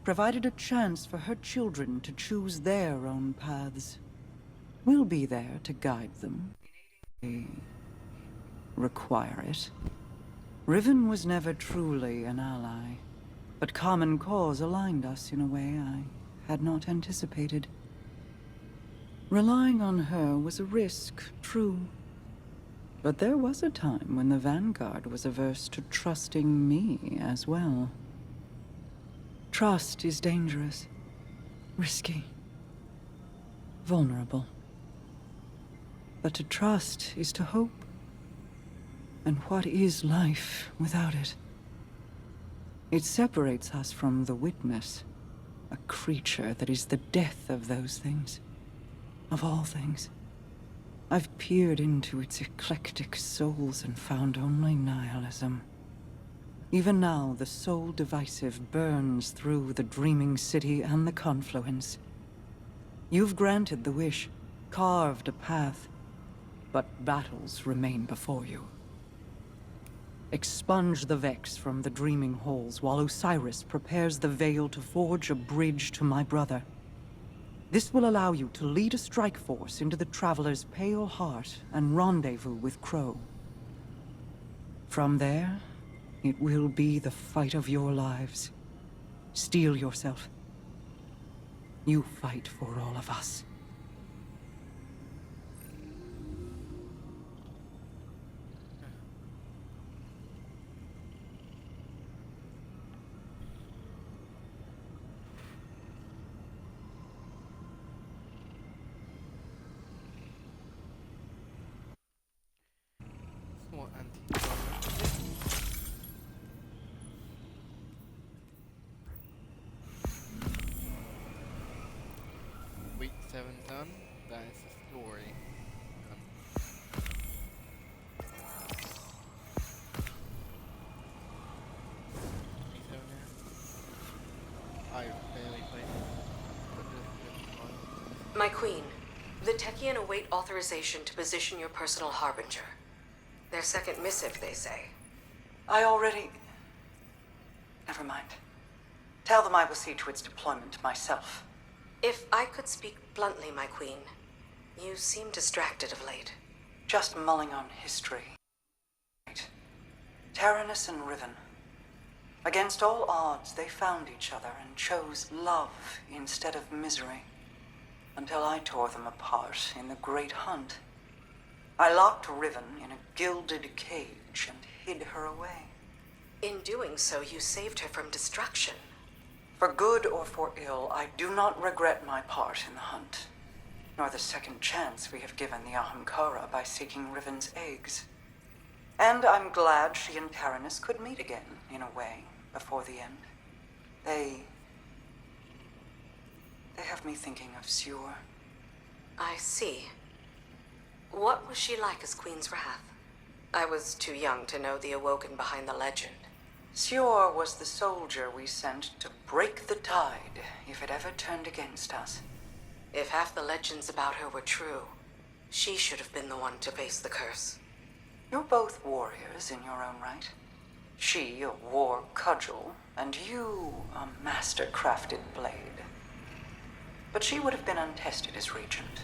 Provided a chance for her children to choose their own paths. We'll be there to guide them. They require it. Riven was never truly an ally, but common cause aligned us in a way I had not anticipated. Relying on her was a risk, true. But there was a time when the Vanguard was averse to trusting me as well. Trust is dangerous, risky, vulnerable. But to trust is to hope. And what is life without it? It separates us from the Witness, a creature that is the death of those things, of all things. I've peered into its eclectic souls and found only nihilism. Even now, the soul divisive burns through the Dreaming City and the Confluence. You've granted the wish, carved a path, but battles remain before you. Expunge the Vex from the Dreaming Halls while Osiris prepares the Veil to forge a bridge to my brother. This will allow you to lead a strike force into the Traveler's pale heart and rendezvous with Crow. From there, it will be the fight of your lives. Steel yourself. You fight for all of us. 7 done. That is the story done. I barely played it, but it's been fun. My queen, the Techian await authorization to position your personal harbinger. Their second missive, they say. I already... Never mind. Tell them I will see to its deployment myself. If I could speak bluntly, my queen, you seem distracted of late. Just mulling on history. Taranis and Riven. Against all odds, they found each other and chose love instead of misery. Until I tore them apart in the Great Hunt. I locked Riven in a gilded cage and hid her away. In doing so, you saved her from destruction. For good or for ill, I do not regret my part in the hunt, nor the second chance we have given the Ahamkara by seeking Riven's eggs. And I'm glad she and Taranis could meet again, in a way, before the end. They have me thinking of Sior. I see. What was she like as Queen's Wrath? I was too young to know the Awoken behind the legend. Sior was the soldier we sent to break the tide if it ever turned against us. If half the legends about her were true, she should have been the one to face the curse. You're both warriors in your own right. She, a war cudgel, and you, a master-crafted blade. But she would have been untested as regent.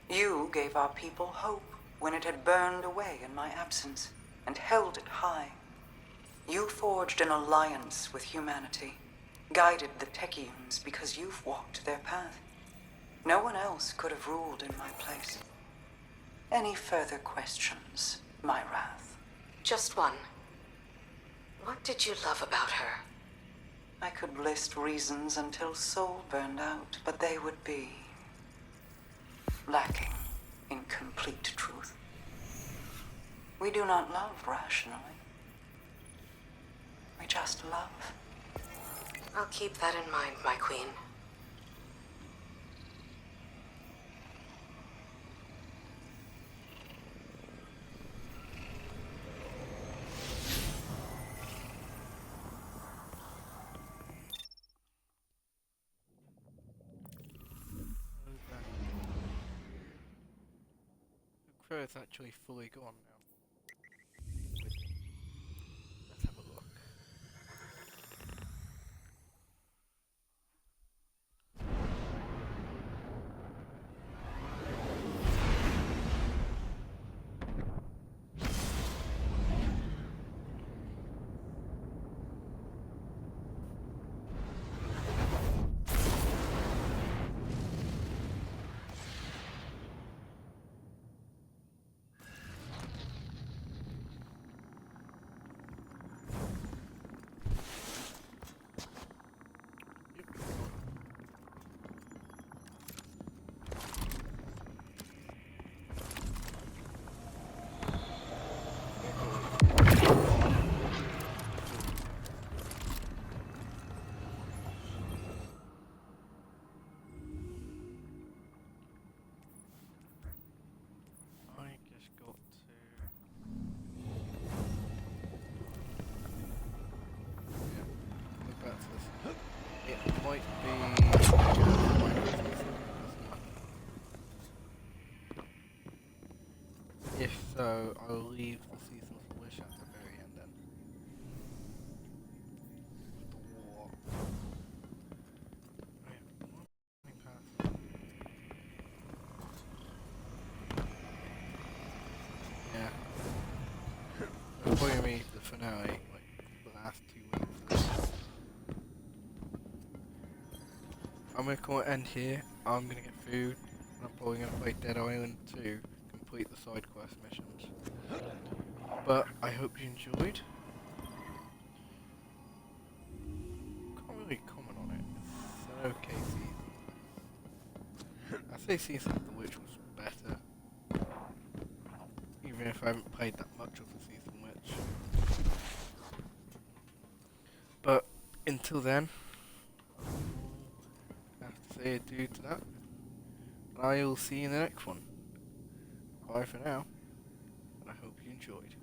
You gave our people hope when it had burned away in my absence, and held it high. You forged an alliance with humanity, guided the Techians because you've walked their path. No one else could have ruled in my place. Any further questions, my wrath? Just one. What did you love about her? I could list reasons until soul burned out, but they would be lacking in complete truth. We do not love rationally. We just love. I'll keep that in mind, my queen. The crow is actually fully gone now. Let's have a look. Might be... If so, I'll leave the Season's Wish at the very end then. The war. Yeah. It'll probably be the finale, like the last 2 weeks. I'm gonna call it end here. I'm gonna get food. And I'm probably gonna play Dead Island 2, complete the side quest missions. But I hope you enjoyed. Can't really comment on it. It's an okay season. I say Season of the Witch was better. Even if I haven't played that much of the Season Witch. But until then, say adieu to that. I will see you in the next one. Bye for now, and I hope you enjoyed.